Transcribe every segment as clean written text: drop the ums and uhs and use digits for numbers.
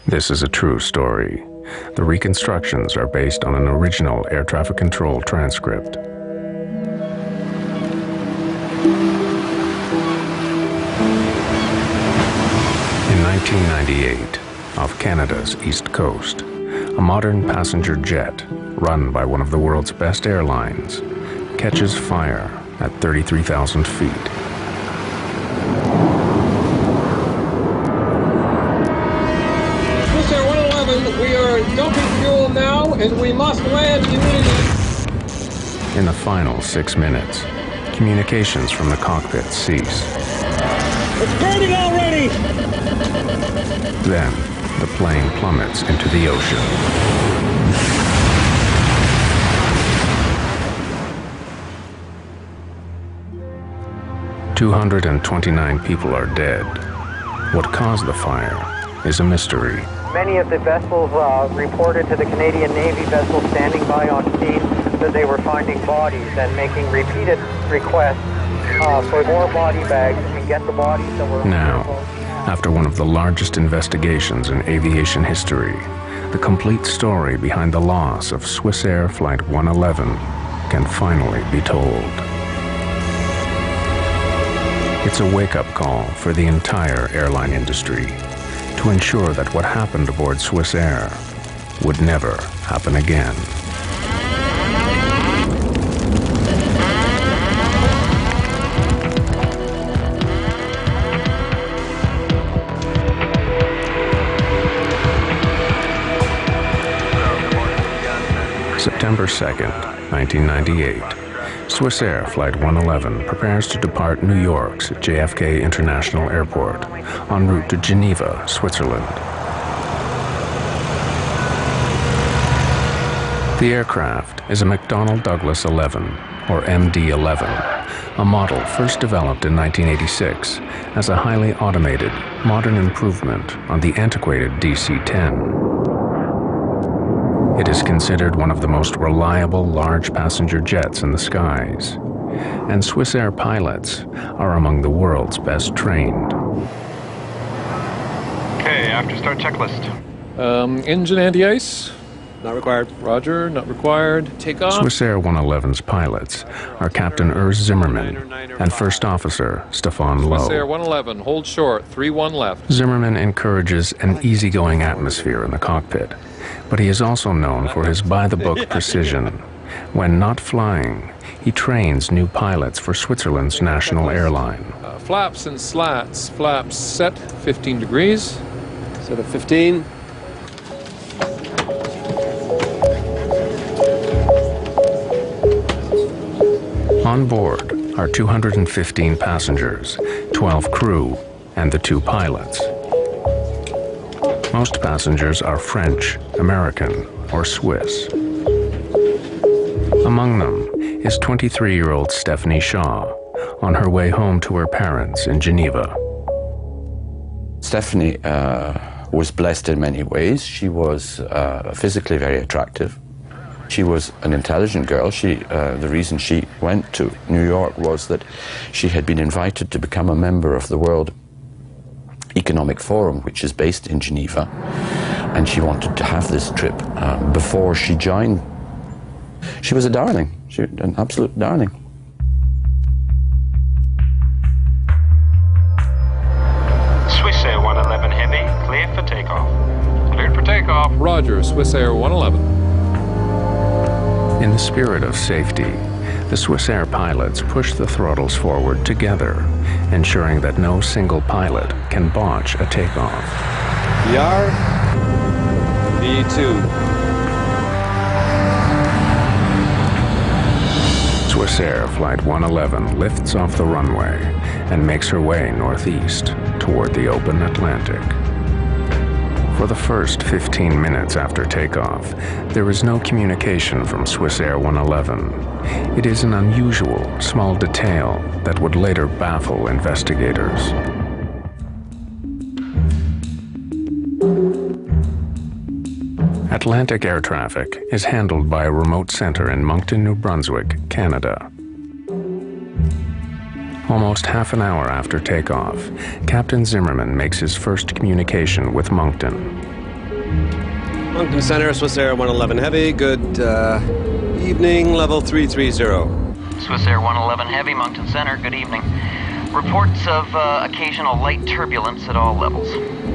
This is a true story. The reconstructions are based on an original air traffic control transcript. In 1998, off Canada's east coast, a modern passenger jet, run by one of the world's best airlines, catches fire at 33,000 feet. We are dumping fuel now, and we must land immediately. In the final 6 minutes, communications from the cockpit cease. It's burning already! Then, the plane plummets into the ocean. "229 people are dead. What caused the fire is a mystery. Many of the vessels reported to the Canadian Navy vessels standing by on scene that they were finding bodies and making repeated requests for more body bags and get the bodies that were... Now, after one of the largest investigations in aviation history, the complete story behind the loss of Swissair Flight 111 can finally be told. It's a wake-up call for the entire airline industry, to ensure that what happened aboard Swissair would never happen again. September 2nd, 1998. Swissair Flight 111 prepares to depart New York's JFK International Airport en route to Geneva, Switzerland. The aircraft is a McDonnell Douglas 11, or MD-11, a model first developed in 1986 as a highly automated, modern improvement on the antiquated DC-10. It is considered one of the most reliable large passenger jets in the skies, and Swissair pilots are among the world's best trained. Okay, after start checklist. Engine anti-ice. Not required. Roger, not required. Take off. Swissair 111's pilots are Captain Urs Zimmermann and First Officer Stefan Lowe. Swissair 111, hold short, 3-1 left. Zimmermann encourages an easygoing atmosphere in the cockpit, but he is also known for his by-the-book precision. When not flying, he trains new pilots for Switzerland's national airline. Flaps and slats. Flaps set, 15 degrees. Set at 15. On board are 215 passengers, 12 crew, and the 2 pilots. Most passengers are French, American, or Swiss. Among them is 23-year-old Stephanie Shaw, on her way home to her parents in Geneva. Stephanie was blessed in many ways. She was physically very attractive. She was an intelligent girl. The reason she went to New York was that she had been invited to become a member of the World Economic Forum, which is based in Geneva, and she wanted to have this trip before she joined. She was a darling, an absolute darling. Swissair 111 Heavy, clear for takeoff. Cleared for takeoff. Roger, Swissair 111. In the spirit of safety, the Swissair pilots push the throttles forward together, ensuring that no single pilot can botch a takeoff. VR. V2. Swissair Flight 111 lifts off the runway and makes her way northeast toward the open Atlantic. For the first 15 minutes after takeoff, there is no communication from Swissair 111. It is an unusual, small detail that would later baffle investigators. Atlantic air traffic is handled by a remote center in Moncton, New Brunswick, Canada. Almost half an hour after takeoff, Captain Zimmermann makes his first communication with Moncton. Moncton Center, Swiss Air 111 Heavy. Good evening, level 330. Swiss Air 111 Heavy, Moncton Center, good evening. Reports of occasional light turbulence at all levels.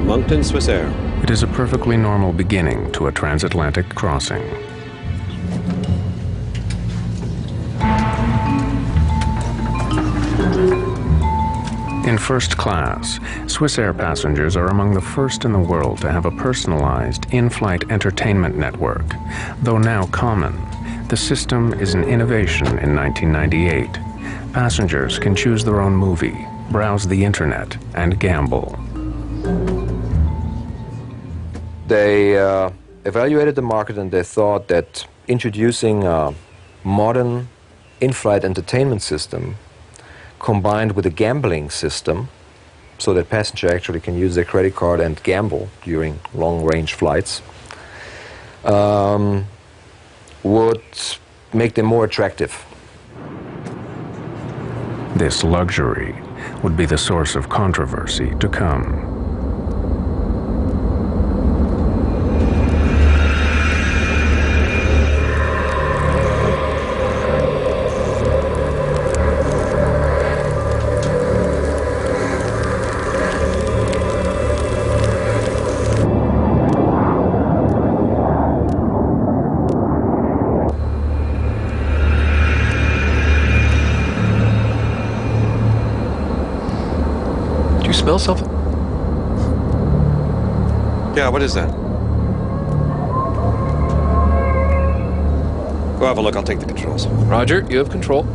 Moncton, Swiss Air. It is a perfectly normal beginning to a transatlantic crossing. In first class, Swiss Air passengers are among the first in the world to have a personalized in-flight entertainment network. Though now common, the system is an innovation in 1998. Passengers can choose their own movie, browse the internet, and gamble. They evaluated the market and they thought that introducing a modern in-flight entertainment system combined with a gambling system so that passengers actually can use their credit card and gamble during long-range flights would make them more attractive. This luxury would be the source of controversy to come. Smell something? Yeah, what is that? Go have a look, I'll take the controls. Roger, you have control.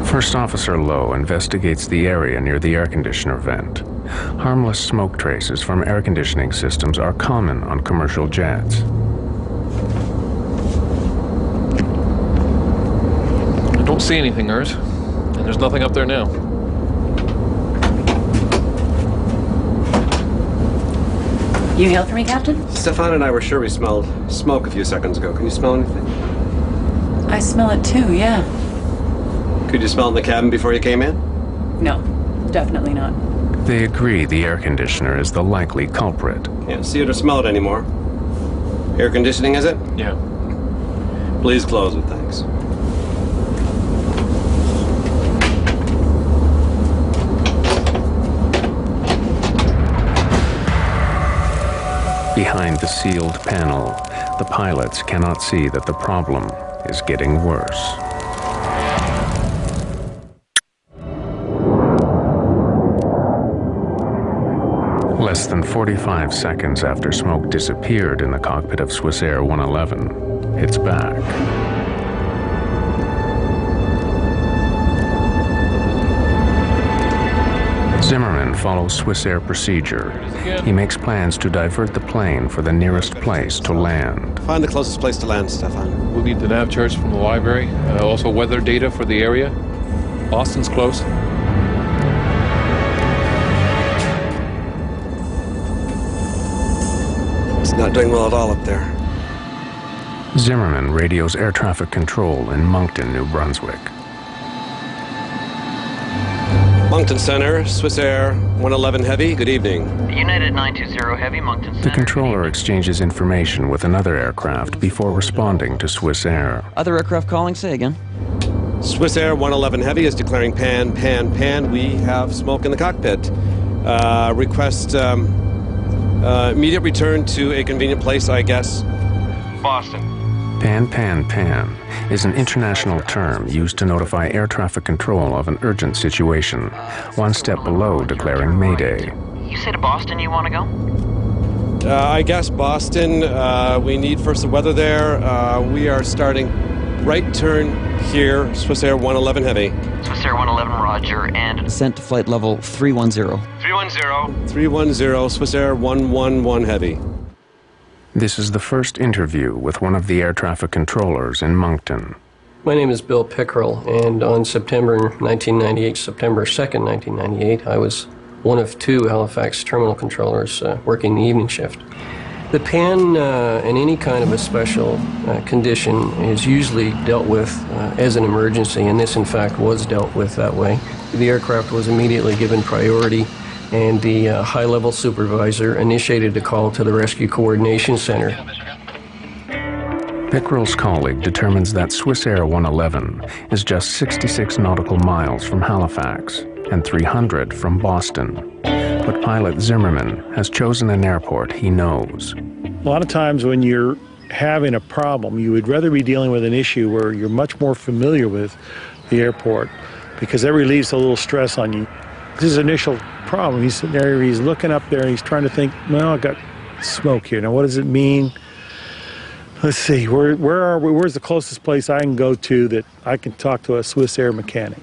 First Officer Lowe investigates the area near the air conditioner vent. Harmless smoke traces from air conditioning systems are common on commercial jets. I don't see anything, Urs, and there's nothing up there now. You hail for me, Captain? Stefan and I were sure we smelled smoke a few seconds ago. Can you smell anything? I smell it too, yeah. Could you smell it in the cabin before you came in? No, definitely not. They agree the air conditioner is the likely culprit. Can't see it or smell it anymore. Air conditioning, is it? Yeah. Please close it, thanks. Behind the sealed panel, the pilots cannot see that the problem is getting worse. Less than 45 seconds after smoke disappeared in the cockpit of Swiss Air 111, it's back. Zimmerman follows Swiss Air procedure. He makes plans to divert the plane for the nearest place to land. Find the closest place to land, Stefan. We'll need the nav charts from the library, also weather data for the area. Boston's close. It's not doing well at all up there. Zimmerman radios air traffic control in Moncton, New Brunswick. Moncton Center, Swiss Air 111 Heavy, good evening. United 920 Heavy, Moncton Center. The controller exchanges information with another aircraft before responding to Swiss Air. Other aircraft calling, say again. Swiss Air 111 Heavy is declaring pan, pan, pan. We have smoke in the cockpit. Request immediate return to a convenient place, I guess. Boston. Pan, pan, pan is an international term used to notify air traffic control of an urgent situation, one step below declaring Mayday. You say to Boston you want to go? I guess Boston. We need first the weather there. We are starting right turn here, Swiss Air 111 Heavy. Swiss Air 111, roger, and... Descent to flight level 310. 310. 310, Swiss Air 111 Heavy. This is the first interview with one of the air traffic controllers in Moncton. My name is Bill Pickerel, and on September 2nd, 1998, I was one of two Halifax terminal controllers working the evening shift. The pan in any kind of a special condition is usually dealt with as an emergency, and this in fact was dealt with that way. The aircraft was immediately given priority, and the high-level supervisor initiated a call to the Rescue Coordination Center. Pickrell's colleague determines that Swissair 111 is just 66 nautical miles from Halifax and 300 from Boston. But pilot Zimmerman has chosen an airport he knows. A lot of times when you're having a problem, you would rather be dealing with an issue where you're much more familiar with the airport, because that relieves a little stress on you. This is his initial problem. He's sitting there, he's looking up there, and he's trying to think, well, I've got smoke here. Now, what does it mean? Let's see, where are we? Where's the closest place I can go to that I can talk to a Swissair mechanic?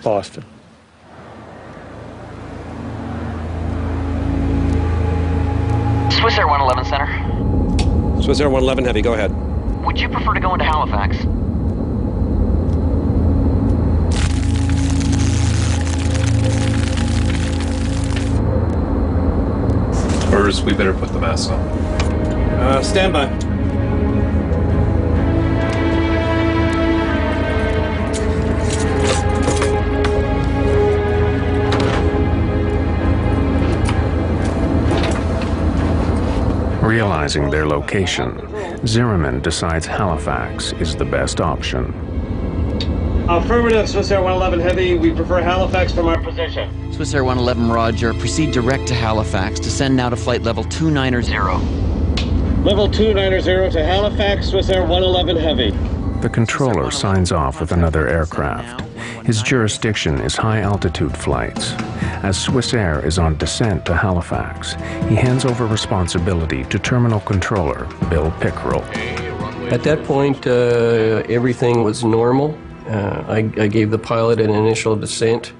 Boston. Swissair 111 Center. Swissair 111 Heavy, go ahead. Would you prefer to go into Halifax? First, we better put the mask on. Stand by. Realizing their location, Zimmerman decides Halifax is the best option. Affirmative, Swissair 111 Heavy. We prefer Halifax from our position. Swissair 111, roger. Proceed direct to Halifax. Descend now to flight level 290. Level 290 to Halifax, Swissair 111 Heavy. The controller signs off with another aircraft. His jurisdiction is high-altitude flights. As Swissair is on descent to Halifax, he hands over responsibility to terminal controller Bill Pickrell. At that point, everything was normal. I gave the pilot an initial descent,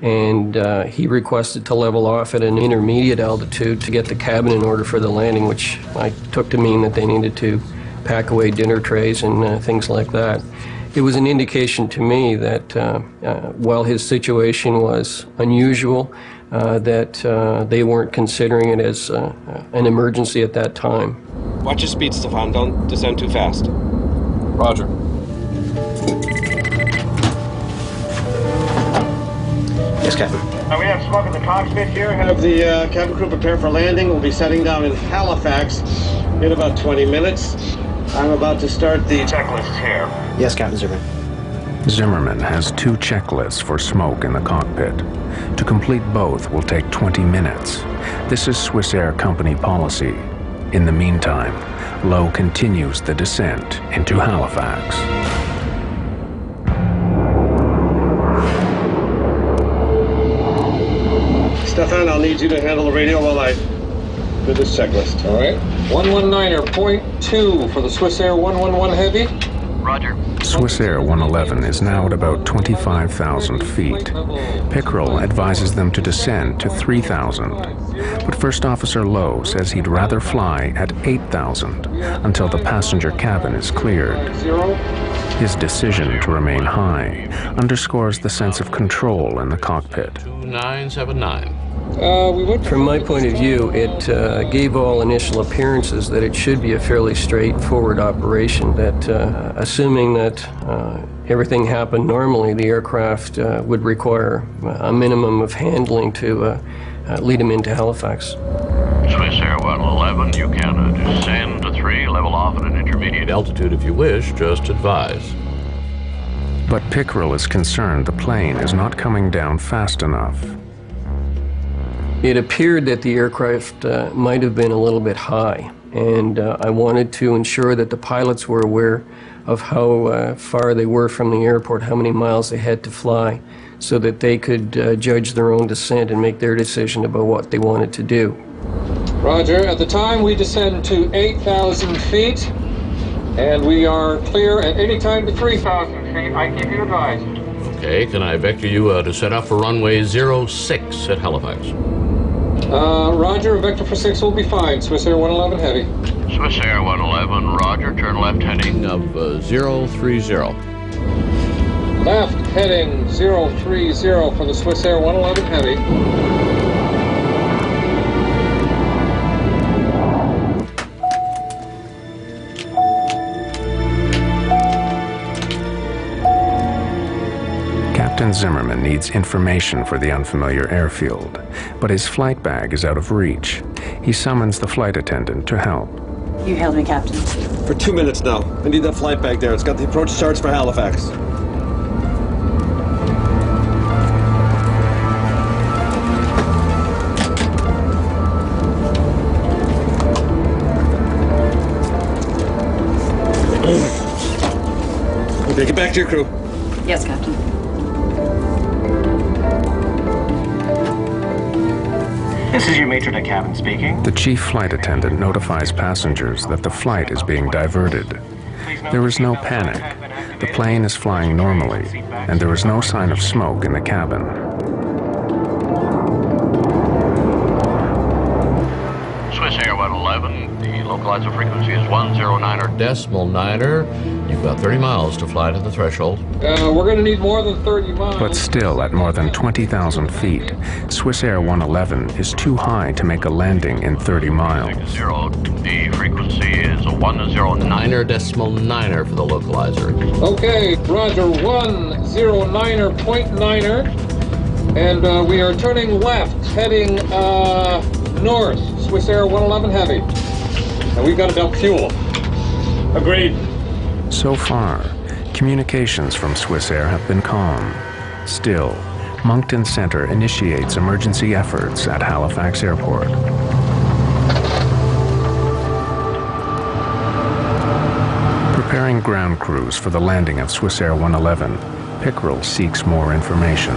and he requested to level off at an intermediate altitude to get the cabin in order for the landing, which I took to mean that they needed to pack away dinner trays and things like that. It was an indication to me that while his situation was unusual, that they weren't considering it as an emergency at that time. Watch your speed, Stefan. Don't descend too fast. Roger. Yes, Captain. We have smoke in the cockpit here. Have the cabin crew prepare for landing. We'll be setting down in Halifax in about 20 minutes. I'm about to start the checklist here. Yes, Captain Zimmerman. Zimmerman has 2 checklists for smoke in the cockpit. To complete both will take 20 minutes. This is Swissair company policy. In the meantime, Lowe continues the descent into Halifax. Stefan, I'll need you to handle the radio while I do this checklist, all right? 119.2 for the Swissair 111 Heavy. Roger. Swissair 111 is now at about 25,000 feet. Pickrell advises them to descend to 3,000. But First Officer Lowe says he'd rather fly at 8,000 until the passenger cabin is cleared. His decision to remain high underscores the sense of control in the cockpit. 2979. From my point of view, it gave all initial appearances that it should be a fairly straightforward operation, that assuming that everything happened normally, the aircraft would require a minimum of handling to lead them into Halifax. Swissair 111, you can descend to 3, level off at an intermediate altitude if you wish, just advise. But Pickrell is concerned the plane is not coming down fast enough. It appeared that the aircraft might have been a little bit high, and I wanted to ensure that the pilots were aware of how far they were from the airport, how many miles they had to fly, so that they could judge their own descent and make their decision about what they wanted to do. Roger. At the time, we descend to 8,000 feet, and we are clear at any time to 3,000 feet. I keep you advised. Okay, can I vector you to set up for runway 06 at Halifax? Roger, a vector for 6 will be fine. Swissair 111 Heavy. Swissair 111, roger, turn left heading of 030. Left heading 030 for the Swissair 111 Heavy. Captain Zimmerman needs information for the unfamiliar airfield, but his flight bag is out of reach. He summons the flight attendant to help. You hailed me, Captain. For 2 minutes now. I need that flight bag there. It's got the approach charts for Halifax. Okay, get back to your crew. Yes, Captain. This is your matron at cabin speaking. The chief flight attendant notifies passengers that the flight is being diverted. There is no panic. The plane is flying normally, and there is no sign of smoke in the cabin. Swiss Air 111, the localizer frequency is 109.9. You've got 30 miles to fly to the threshold. We're going to need more than 30 miles. But still, at more than 20,000 feet, Swiss Air 111 is too high to make a landing in 30 miles. The frequency is a 109.9 for the localizer. Okay, Roger, 109.9, and we are turning left, heading north, Swiss Air 111 Heavy. And we've got to dump fuel. Agreed. So far, communications from Swiss Air have been calm. Still, Moncton Center initiates emergency efforts at Halifax Airport. Preparing ground crews for the landing of Swiss Air 111, Pickerel seeks more information.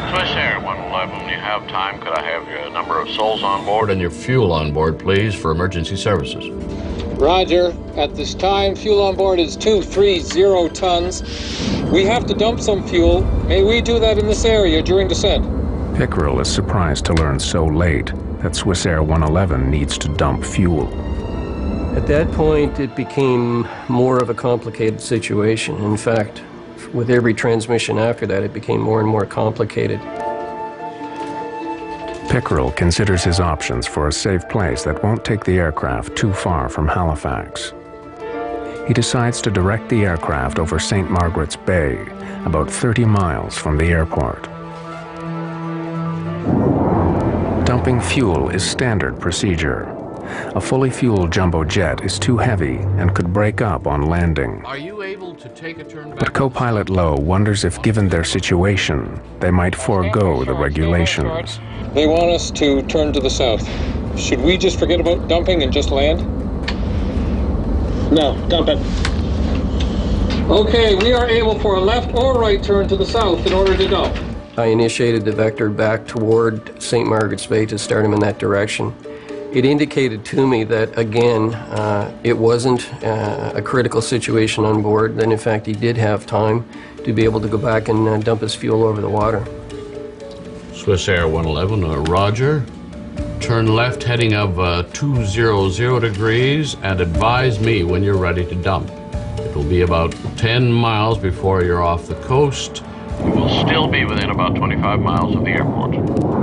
Swiss Air 111, you have time. Could I have your number of souls on board and your fuel on board, please, for emergency services? Roger. At this time, fuel on board is 230 tons. We have to dump some fuel. May we do that in this area during descent? Pickerel is surprised to learn so late that Swiss Air 111 needs to dump fuel. At that point, it became more of a complicated situation. In fact, with every transmission after that, it became more and more complicated. Pickerel considers his options for a safe place that won't take the aircraft too far from Halifax. He decides to direct the aircraft over St. Margaret's Bay, about 30 miles from the airport. Dumping fuel is standard procedure. A fully fueled jumbo jet is too heavy and could break up on landing. Are you able to take a turn back? But co-pilot Lowe wonders if, given their situation, they might forego the regulations. They want us to turn to the south. Should we just forget about dumping and just land? No, dump it. Okay, we are able for a left or right turn to the south in order to dump. I initiated the vector back toward St. Margaret's Bay to start him in that direction. It indicated to me that, again, it wasn't a critical situation on board, that in fact he did have time to be able to go back and dump his fuel over the water. Swiss Air 111, Roger. Turn left heading of 200 degrees and advise me when you're ready to dump. It will be about 10 miles before you're off the coast. You will still be within about 25 miles of the airport.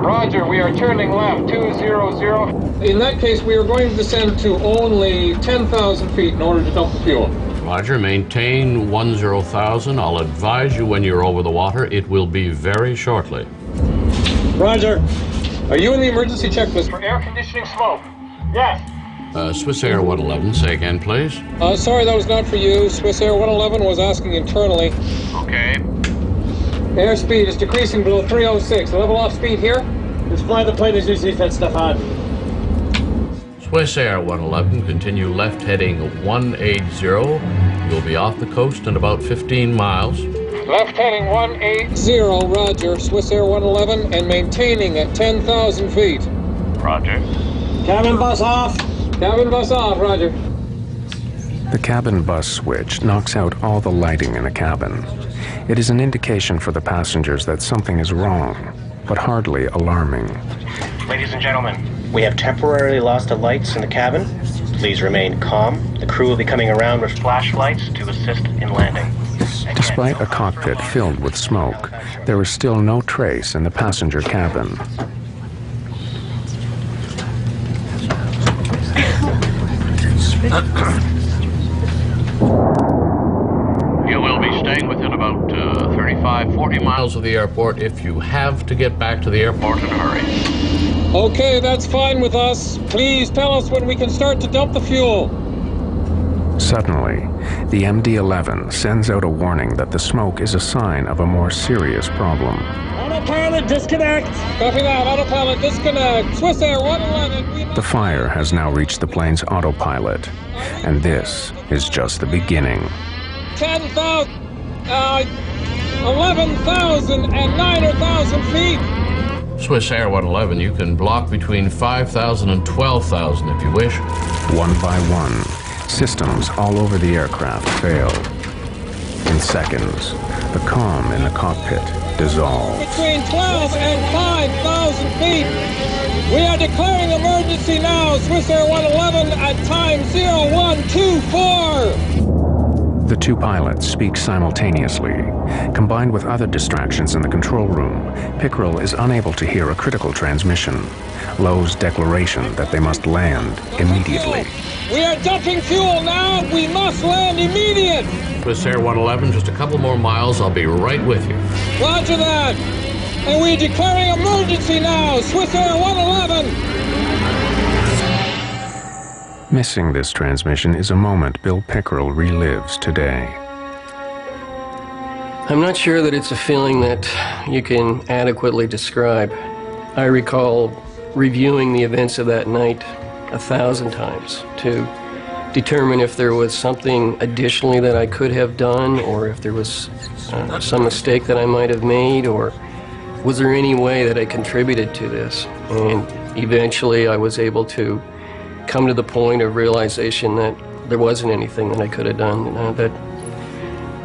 Roger, we are turning left, 200. In that case, we are going to descend to only 10,000 feet in order to dump the fuel. Roger, maintain 10,000. I'll advise you when you're over the water. It will be very shortly. Roger. Are you in the emergency checklist for air conditioning smoke? Yes. Swiss Air 111, say again, please. Sorry, that was not for you. Swiss Air 111 was asking internally. Okay. Airspeed is decreasing below 306. Level off speed here? Just fly the plane as usually, Stefan. Swiss Air 111, continue left heading 180. You'll be off the coast in about 15 miles. Left heading 180, Roger. Swiss Air 111 and maintaining at 10,000 feet. Roger. Cabin bus off. Cabin bus off, Roger. The cabin bus switch knocks out all the lighting in a cabin. It is an indication for the passengers that something is wrong, but hardly alarming. Ladies and gentlemen, we have temporarily lost the lights in the cabin. Please remain calm. The crew will be coming around with flashlights to assist in landing. Despite a cockpit filled with smoke, there is still no trace in the passenger cabin. drive 40 miles of the airport if you have to get back to the airport in a hurry. Okay, that's fine with us. Please tell us when we can start to dump the fuel. Suddenly, the MD-11 sends out a warning that the smoke is a sign of a more serious problem. Autopilot, disconnect! Copy that, autopilot, disconnect. Swiss Air 111. The fire has now reached the plane's autopilot, and this is just the beginning. 10,000, 11,000 and 9,000 feet. Swiss Air 111, you can block between 5,000 and 12,000 if you wish. One by one, systems all over the aircraft fail. In seconds, the calm in the cockpit dissolves. Between 12 and 5,000 feet. We are declaring emergency now. Swiss Air 111 at time 0124. The two pilots speak simultaneously. Combined with other distractions in the control room, Pickerel is unable to hear a critical transmission. Lowe's declaration that they must land immediately. We are dumping fuel now. We must land immediate. Swiss Air 111, just a couple more miles. I'll be right with you. Roger that. And we're declaring emergency now. Swiss Air 111. Missing this transmission is a moment Bill Pickerel relives today. I'm not sure that it's a feeling that you can adequately describe. I recall reviewing the events of that night 1,000 times to determine if there was something additionally that I could have done, or if there was some mistake that I might have made, or was there any way that I contributed to this. And eventually I was able to come to the point of realization that there wasn't anything that I could have done, that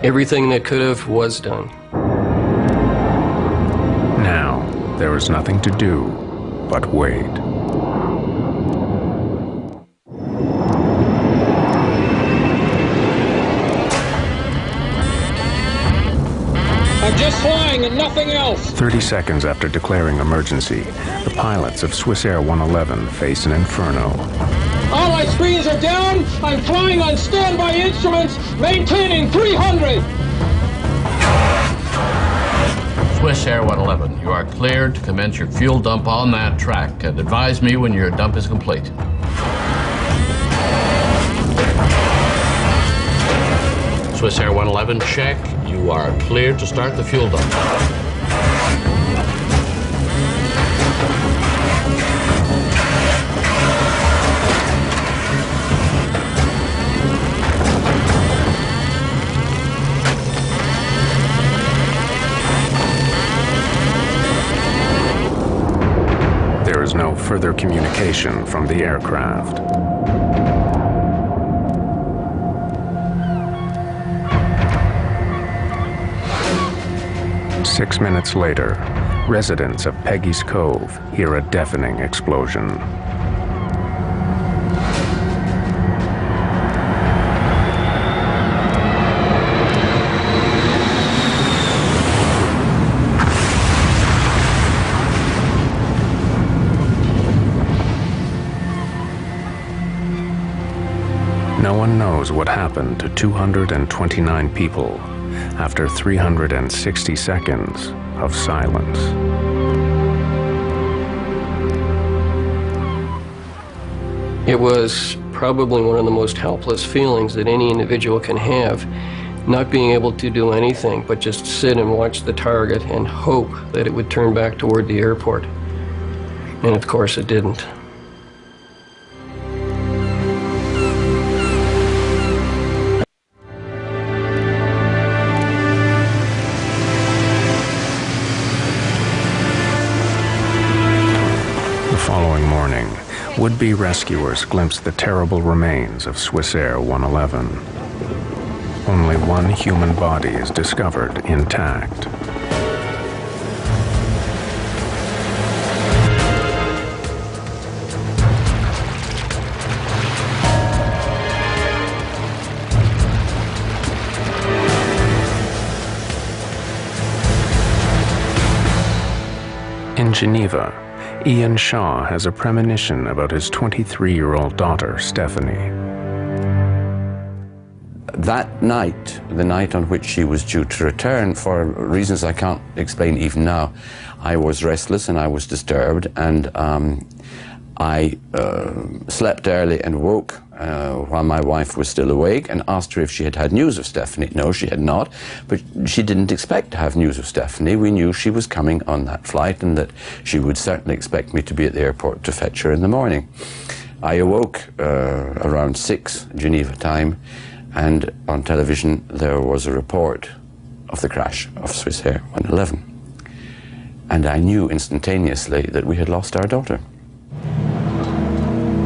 everything that could have was done. Now, there is nothing to do but wait. I'm just flying and nothing else. 30 seconds after declaring emergency, the pilots of Swiss Air 111 face an inferno. All my screens are down. I'm flying on standby instruments, maintaining 300. Swiss Air 111, you are cleared to commence your fuel dump on that track, and advise me when your dump is complete. Swiss Air 111, check. You are cleared to start the fuel dump. There is no further communication from the aircraft. Six minutes later, residents of Peggy's Cove hear a deafening explosion. No one knows what happened to 229 people after 360 seconds of silence. It was probably one of the most helpless feelings that any individual can have, not being able to do anything but just sit and watch the target and hope that it would turn back toward the airport. And of course it didn't. Would-be rescuers glimpsed the terrible remains of Swiss Air 111. Only one human body is discovered intact. In Geneva, Ian Shaw has a premonition about his 23-year-old daughter, Stephanie. that night, the night on which she was due to return, for reasons I can't explain even now, I was restless and I was disturbed, and I slept early and woke while my wife was still awake and asked her if she had had news of Stephanie. No, she had not, but she didn't expect to have news of Stephanie. We knew she was coming on that flight and that she would certainly expect me to be at the airport to fetch her in the morning. I awoke around 6 Geneva time, and on television there was a report of the crash of Swissair 111. And I knew instantaneously that we had lost our daughter.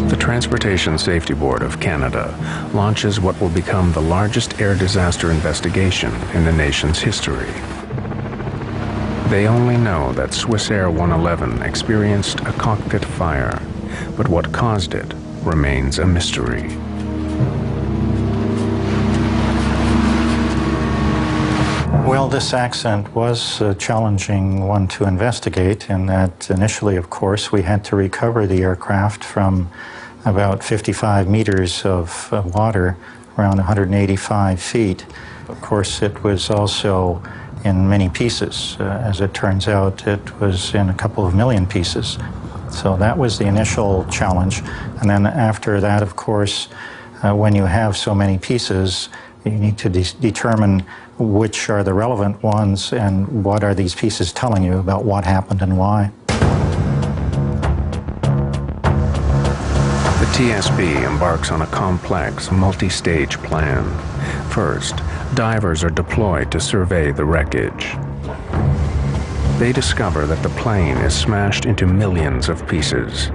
The Transportation Safety Board of Canada launches what will become the largest air disaster investigation in the nation's history. They only know that Swissair 111 experienced a cockpit fire, but what caused it remains a mystery. Well, this accident was a challenging one to investigate, in that initially, of course, we had to recover the aircraft from about 55 meters of water, around 185 feet. Of course, it was also in many pieces. As it turns out, it was in a couple of million pieces. So that was the initial challenge. And then after that, of course, when you have so many pieces, you need to determine which are the relevant ones and what are these pieces telling you about what happened and why. The TSB embarks on a complex, multi-stage plan. First, divers are deployed to survey the wreckage. They discover that the plane is smashed into millions of pieces.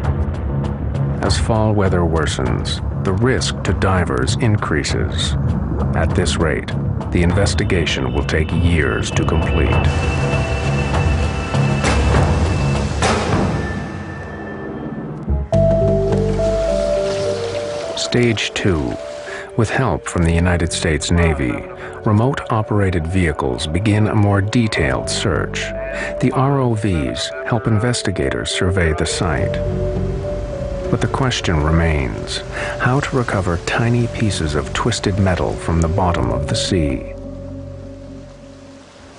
As fall weather worsens, the risk to divers increases. At this rate, the investigation will take years to complete. Stage 2. With help from the United States Navy, remote-operated vehicles begin a more detailed search. The ROVs help investigators survey the site. But the question remains, how to recover tiny pieces of twisted metal from the bottom of the sea.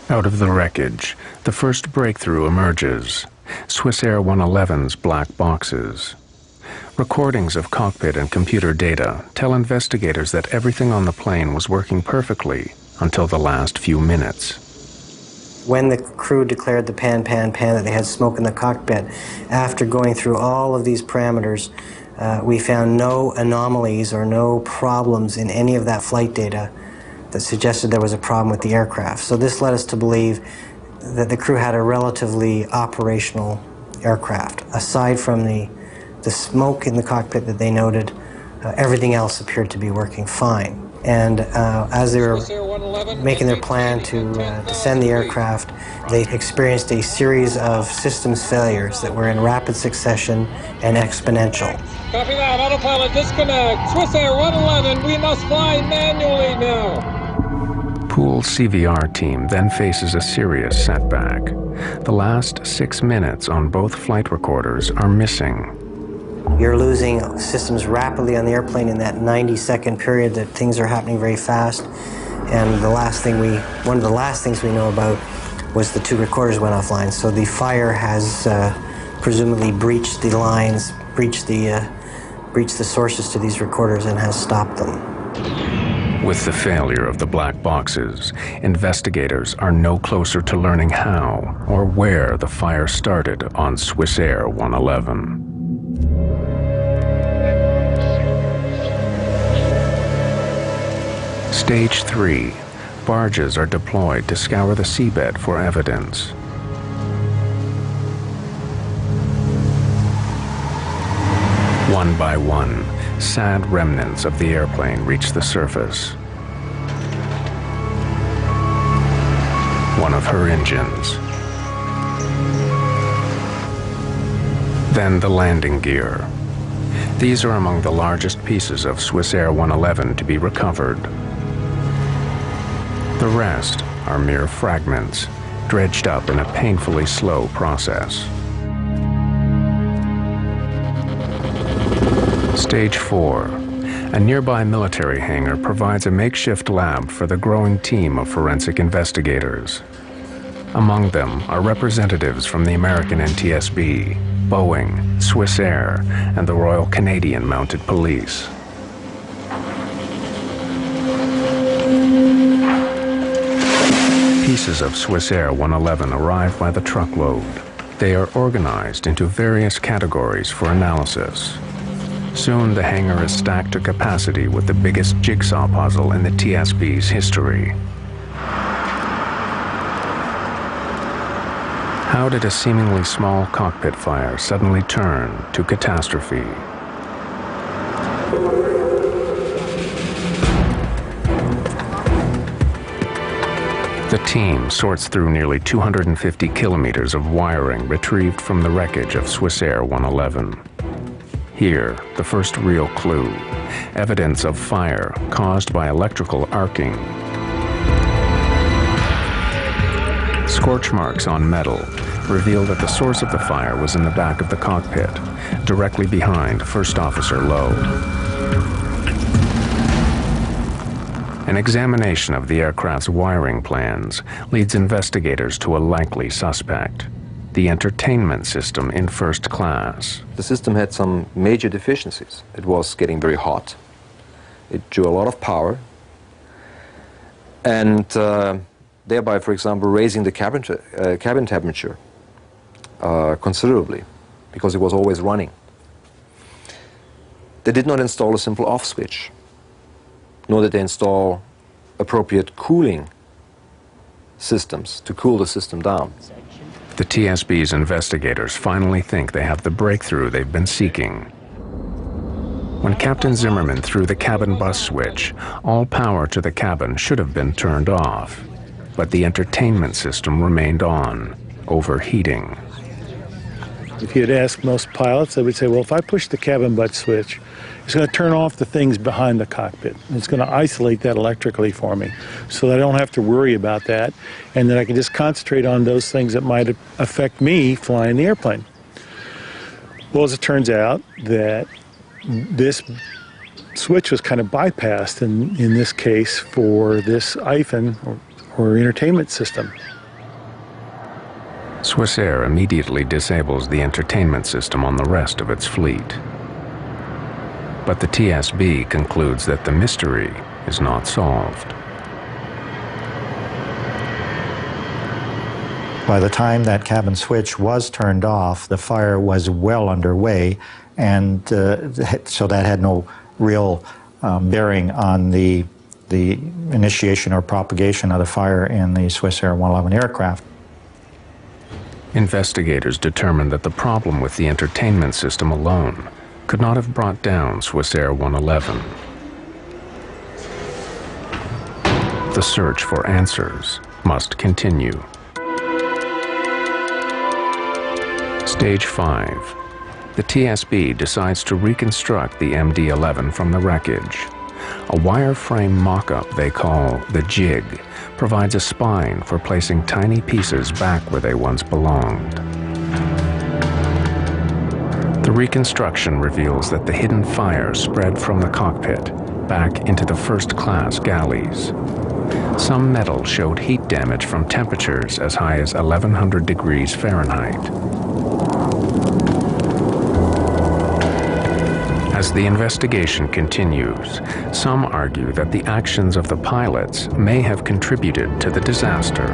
Out of the wreckage, the first breakthrough emerges: Swissair 111's black boxes. Recordings of cockpit and computer data tell investigators that everything on the plane was working perfectly until the last few minutes. When the crew declared the pan, that they had smoke in the cockpit, after going through all of these parameters, we found no anomalies or no problems in any of that flight data that suggested there was a problem with the aircraft. So this led us to believe that the crew had a relatively operational aircraft. Aside from the smoke in the cockpit that they noted, everything else appeared to be working fine. And as they were making their plan to descend the aircraft, they experienced a series of systems failures that were in rapid succession and exponential. Copy that. Autopilot disconnect. Swissair 111, we must fly manually now. Pool CVR team then faces a serious setback. The last 6 minutes on both flight recorders are missing. You're losing systems rapidly on the airplane in that 90-second period that things are happening very fast. And one of the last things we know about was the 2 recorders went offline. So the fire has presumably breached the lines, breached the sources to these recorders, and has stopped them. With the failure of the black boxes, investigators are no closer to learning how or where the fire started on Swissair 111. Stage 3. Barges are deployed to scour the seabed for evidence. One by one, sad remnants of the airplane reach the surface. One of her engines. Then the landing gear. These are among the largest pieces of Swissair 111 to be recovered. The rest are mere fragments, dredged up in a painfully slow process. Stage 4. A nearby military hangar provides a makeshift lab for the growing team of forensic investigators. Among them are representatives from the American NTSB, Boeing, Swissair, and the Royal Canadian Mounted Police. Pieces of Swissair 111 arrive by the truckload. They are organized into various categories for analysis. Soon the hangar is stacked to capacity with the biggest jigsaw puzzle in the TSB's history. How did a seemingly small cockpit fire suddenly turn to catastrophe? The team sorts through nearly 250 kilometers of wiring retrieved from the wreckage of Swissair 111. Here, the first real clue, evidence of fire caused by electrical arcing. Scorch marks on metal reveal that the source of the fire was in the back of the cockpit, directly behind First Officer Lowe. An examination of the aircraft's wiring plans leads investigators to a likely suspect, the entertainment system in first class. The system had some major deficiencies. It was getting very hot. It drew a lot of power. And thereby, for example, raising the cabin temperature considerably, because it was always running. They did not install a simple off switch, nor did they install appropriate cooling systems to cool the system down. The TSB's investigators finally think they have the breakthrough they've been seeking. When Captain Zimmerman threw the cabin bus switch, all power to the cabin should have been turned off, but the entertainment system remained on, overheating. If you'd ask most pilots, they would say, well, if I push the cabin butt switch, it's going to turn off the things behind the cockpit. It's going to isolate that electrically for me so that I don't have to worry about that, and that I can just concentrate on those things that might affect me flying the airplane. Well, as it turns out, that this switch was kind of bypassed in this case for this IFIN, or entertainment system. Swissair immediately disables the entertainment system on the rest of its fleet. But the TSB concludes that the mystery is not solved. By the time that cabin switch was turned off, the fire was well underway, and so that had no real bearing on the initiation or propagation of the fire in the Swissair 111 aircraft. Investigators determined that the problem with the entertainment system alone could not have brought down Swissair 111. The search for answers must continue. Stage 5. The TSB decides to reconstruct the MD-11 from the wreckage. A wireframe mock-up they call the jig provides a spine for placing tiny pieces back where they once belonged. The reconstruction reveals that the hidden fire spread from the cockpit back into the first-class galleys. Some metal showed heat damage from temperatures as high as 1100 degrees Fahrenheit. As the investigation continues, some argue that the actions of the pilots may have contributed to the disaster.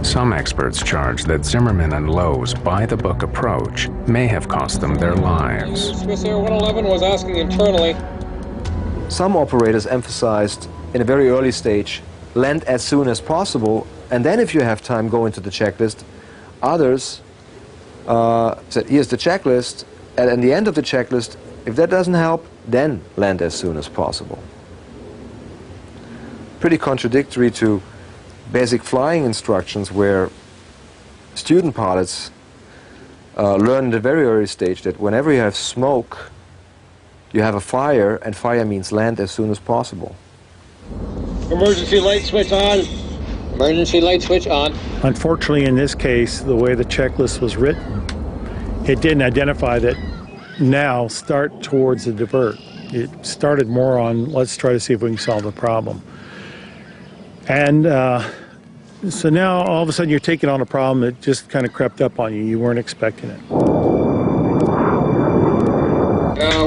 Some experts charge that Zimmerman and Lowe's by-the-book approach may have cost them their lives. Swissair 111 was asking internally. Some operators emphasized in a very early stage, land as soon as possible, and then if you have time, go into the checklist. Others said, here's the checklist, and at the end of the checklist, if that doesn't help, then land as soon as possible. Pretty contradictory to basic flying instructions, where student pilots learn at a very early stage that whenever you have smoke, you have a fire, and fire means land as soon as possible. Emergency light switch on. Emergency light switch on. Unfortunately, in this case, the way the checklist was written, it didn't identify that now start towards the divert. It started more on, let's try to see if we can solve the problem. And so now all of a sudden you're taking on a problem that just kind of crept up on you. You weren't expecting it.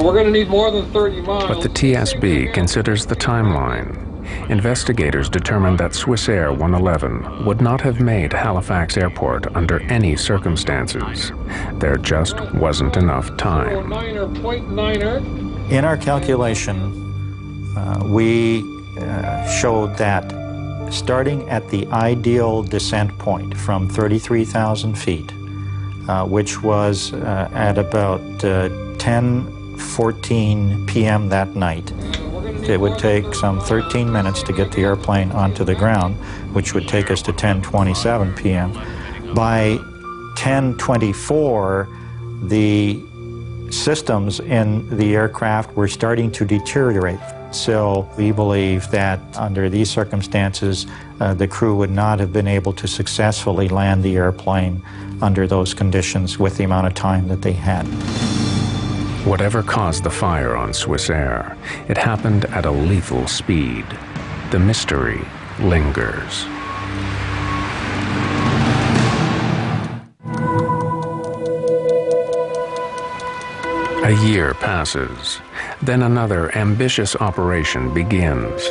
We're going to need more than 30 miles. But the TSB considers the timeline. Investigators determined that Swissair 111 would not have made Halifax Airport under any circumstances. There just wasn't enough time. In our calculation, we showed that starting at the ideal descent point from 33,000 feet, which was at about 10:14 p.m. that night, it would take some 13 minutes to get the airplane onto the ground, which would take us to 10:27 p.m. By 10:24, the systems in the aircraft were starting to deteriorate. So we believe that under these circumstances, the crew would not have been able to successfully land the airplane under those conditions with the amount of time that they had. Whatever caused the fire on Swissair, it happened at a lethal speed. The mystery lingers. A year passes. Then another ambitious operation begins.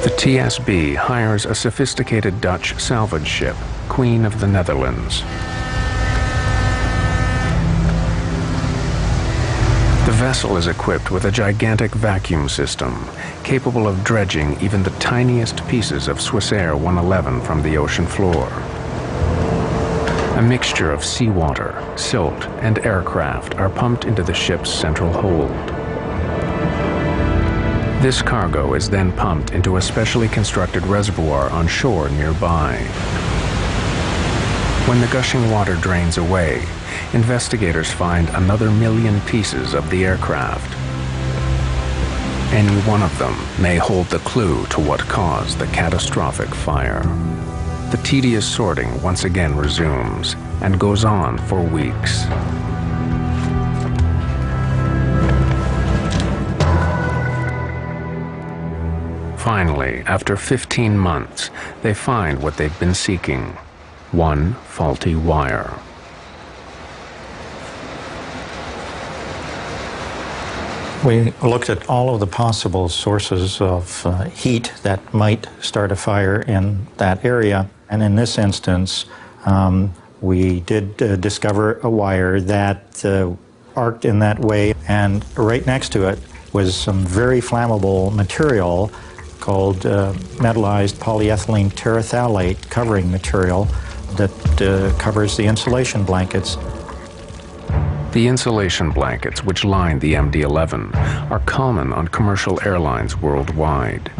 The TSB hires a sophisticated Dutch salvage ship, Queen of the Netherlands. The vessel is equipped with a gigantic vacuum system, capable of dredging even the tiniest pieces of Swissair 111 from the ocean floor. A mixture of seawater, silt, and aircraft are pumped into the ship's central hold. This cargo is then pumped into a specially constructed reservoir on shore nearby. When the gushing water drains away, investigators find another million pieces of the aircraft. Any one of them may hold the clue to what caused the catastrophic fire. The tedious sorting once again resumes and goes on for weeks. Finally, after 15 months, they find what they've been seeking: one faulty wire. We looked at all of the possible sources of heat that might start a fire in that area. And in this instance, we did discover a wire that arced in that way. And right next to it was some very flammable material called metallized polyethylene terephthalate covering material that covers the insulation blankets. The insulation blankets which line the MD-11 are common on commercial airlines worldwide.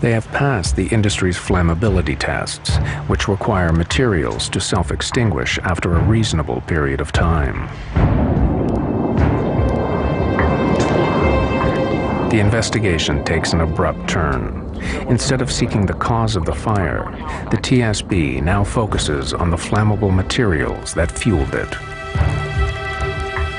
They have passed the industry's flammability tests, which require materials to self-extinguish after a reasonable period of time. The investigation takes an abrupt turn. Instead of seeking the cause of the fire, the TSB now focuses on the flammable materials that fueled it.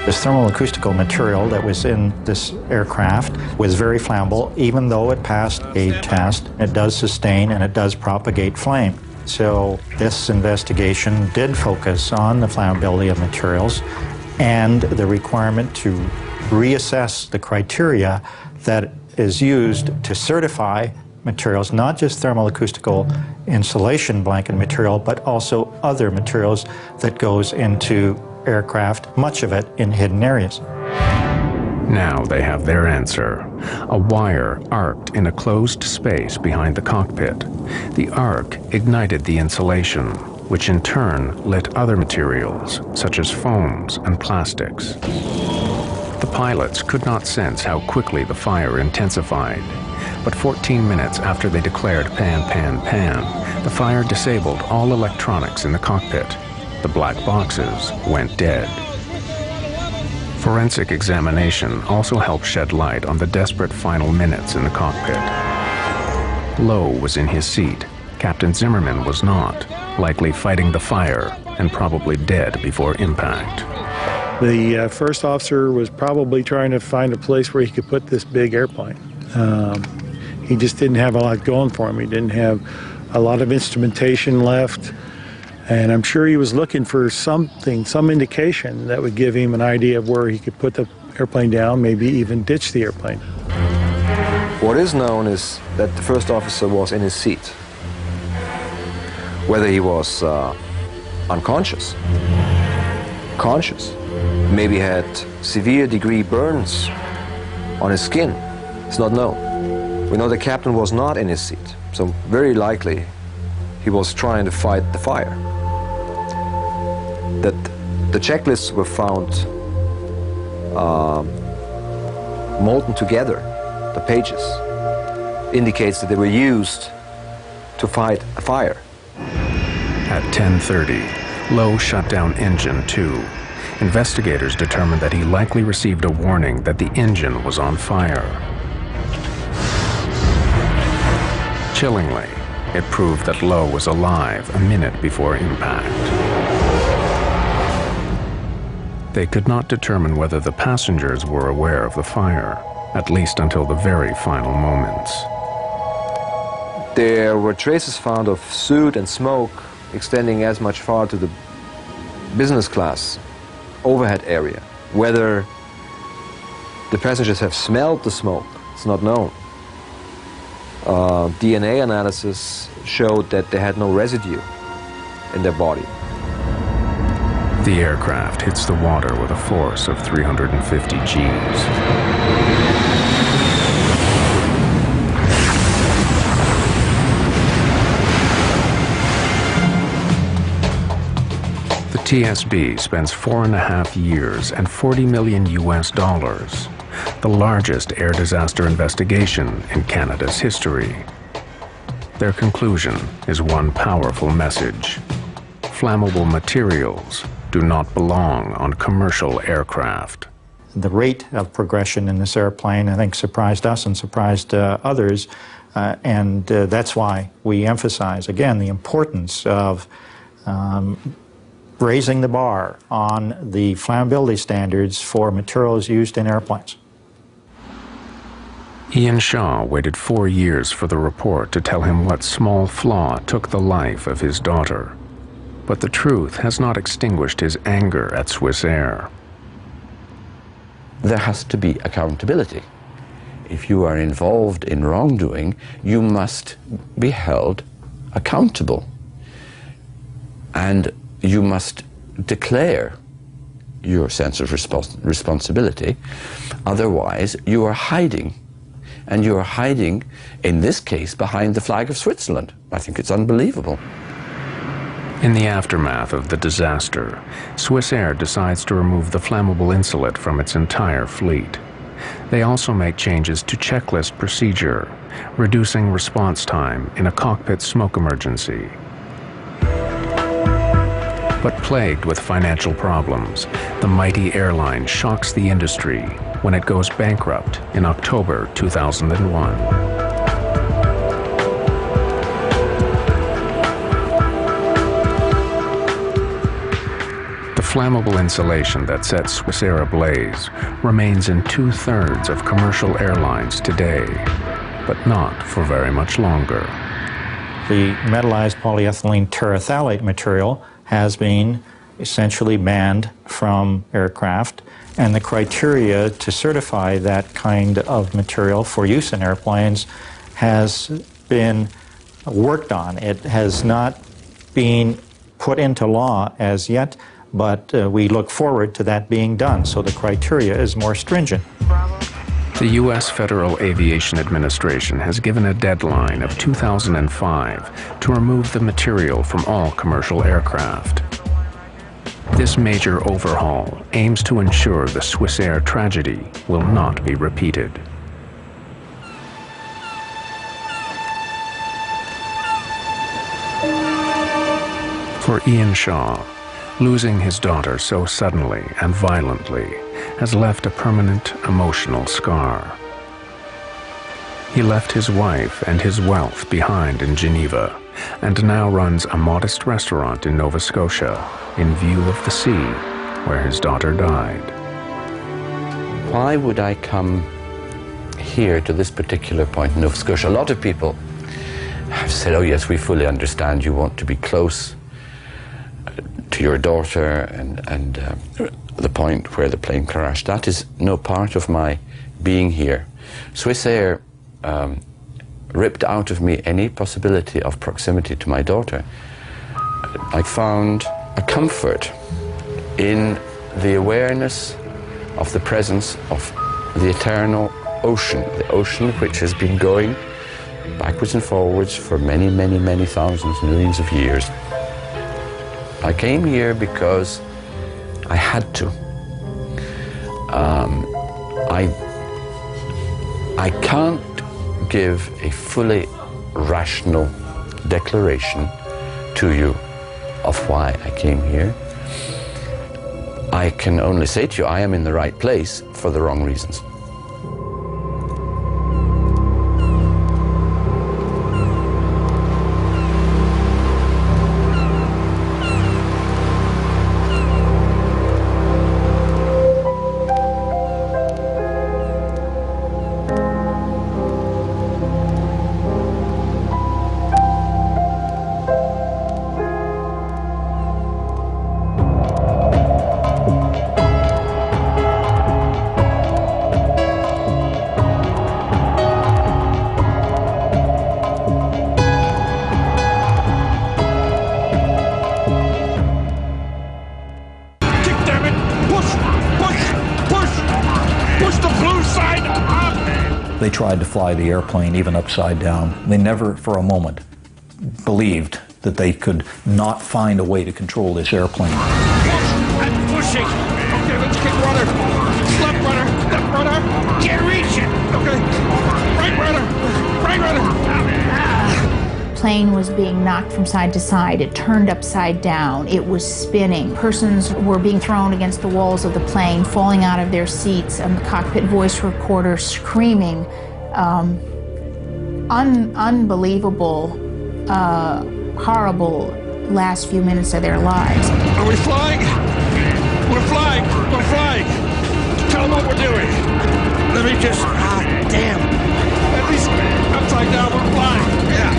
This thermoacoustical material that was in this aircraft was very flammable. Even though it passed a test, it does sustain and it does propagate flame. So this investigation did focus on the flammability of materials and the requirement to reassess the criteria that is used to certify materials, not just thermoacoustical insulation blanket material, but also other materials that goes into aircraft, much of it in hidden areas. Now they have their answer. A wire arced in a closed space behind the cockpit. The arc ignited the insulation, which in turn lit other materials, such as foams and plastics. The pilots could not sense how quickly the fire intensified, but 14 minutes after they declared pan, pan, pan, the fire disabled all electronics in the cockpit. The black boxes went dead. Forensic examination also helped shed light on the desperate final minutes in the cockpit. Lowe was in his seat. Captain Zimmerman was not. likely fighting the fire and probably dead before impact. The first officer was probably trying to find a place where he could put this big airplane. He just didn't have a lot going for him. He didn't have a lot of instrumentation left, and I'm sure he was looking for something, some indication that would give him an idea of where he could put the airplane down, maybe even ditch the airplane. What is known is that the first officer was in his seat. Whether he was unconscious, conscious, maybe had severe degree burns on his skin, it's not known. We know the captain was not in his seat, so very likely he was trying to fight the fire. That the checklists were found molten together, the pages, indicates that they were used to fight a fire. At 10:30, Lowe shut down engine 2. Investigators determined that he likely received a warning that the engine was on fire. Chillingly, it proved that Lowe was alive a minute before impact. They could not determine whether the passengers were aware of the fire, at least until the very final moments. There were traces found of soot and smoke extending as much far to the business class overhead area. Whether the passengers have smelled the smoke, it's not known. DNA analysis showed that they had no residue in their body. The aircraft hits the water with a force of 350 Gs. The TSB spends 4.5 years and $40 million, the largest air disaster investigation in Canada's history. Their conclusion is one powerful message: flammable materials do not belong on commercial aircraft. The rate of progression in this airplane, I think, surprised us and surprised others, and that's why we emphasize, again, the importance of raising the bar on the flammability standards for materials used in airplanes. Ian Shaw waited 4 years for the report to tell him what small flaw took the life of his daughter. But the truth has not extinguished his anger at Swissair. There has to be accountability. If you are involved in wrongdoing, you must be held accountable. And you must declare your sense of responsibility. Otherwise, you are hiding. And you are hiding, in this case, behind the flag of Switzerland. I think it's unbelievable. In the aftermath of the disaster, Swissair decides to remove the flammable insulate from its entire fleet. They also make changes to checklist procedure, reducing response time in a cockpit smoke emergency. But plagued with financial problems, the mighty airline shocks the industry when it goes bankrupt in October 2001. The flammable insulation that sets Swissair ablaze remains in 2/3 of commercial airlines today, but not for very much longer. The metallized polyethylene terephthalate material has been essentially banned from aircraft, and the criteria to certify that kind of material for use in airplanes has been worked on. It has not been put into law as yet, but we look forward to that being done, so the criteria is more stringent. The U.S. Federal Aviation Administration has given a deadline of 2005 to remove the material from all commercial aircraft. This major overhaul aims to ensure the Swissair tragedy will not be repeated. For Ian Shaw, losing his daughter so suddenly and violently has left a permanent emotional scar. He left his wife and his wealth behind in Geneva and now runs a modest restaurant in Nova Scotia in view of the sea where his daughter died. Why would I come here to this particular point in Nova Scotia? A lot of people have said, oh yes, we fully understand you want to be close to your daughter and the point where the plane crashed. That is no part of my being here. Swissair ripped out of me any possibility of proximity to my daughter. I found a comfort in the awareness of the presence of the eternal ocean, the ocean which has been going backwards and forwards for many, many, many thousands, millions of years. I came here because I had to. I can't give a fully rational declaration to you of why I came here. I can only say to you, I am in the right place for the wrong reasons. They tried to fly the airplane even upside down. They never for a moment believed that they could not find a way to control this airplane. I'm pushing. Okay, let's kick rudder. Left rudder. Can't reach it. Okay. Right rudder. Right rudder. Plane was being knocked from side to side. It turned upside down. It was spinning. Persons were being thrown against the walls of the plane, falling out of their seats, and the cockpit voice recorder screaming unbelievable, horrible last few minutes of their lives. Are we flying? We're flying. We're flying. Tell them what we're doing. Let me just... damn. At least upside down, we're flying. Yeah.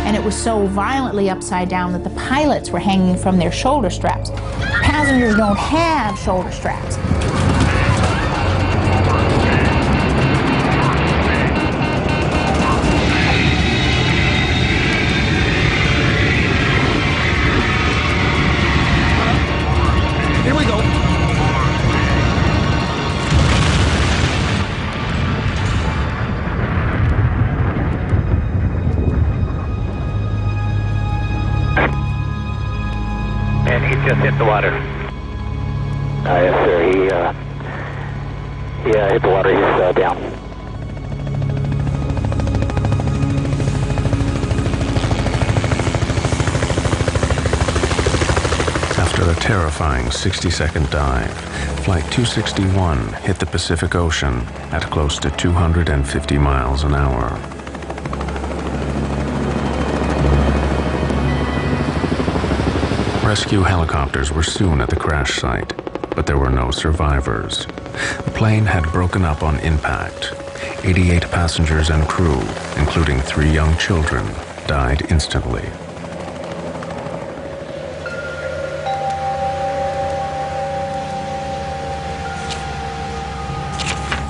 And it was so violently upside down that the pilots were hanging from their shoulder straps. Passengers don't have shoulder straps. Here we go. And he just hit the water. Yes, sir. He hit the water. He's down. After a terrifying 60-second dive, Flight 261 hit the Pacific Ocean at close to 250 miles an hour. Rescue helicopters were soon at the crash site, but there were no survivors. The plane had broken up on impact. 88 passengers and crew, including 3 young children, died instantly.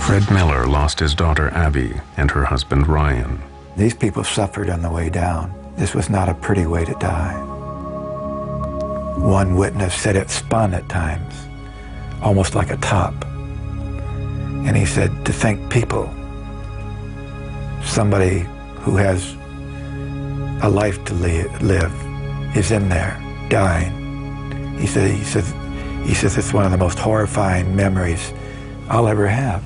Fred Miller lost his daughter Abby and her husband Ryan. These people suffered on the way down. This was not a pretty way to die. One witness said it spun at times, almost like a top. And he said, to think people, somebody who has a life to live is in there, dying. He says it's one of the most horrifying memories I'll ever have.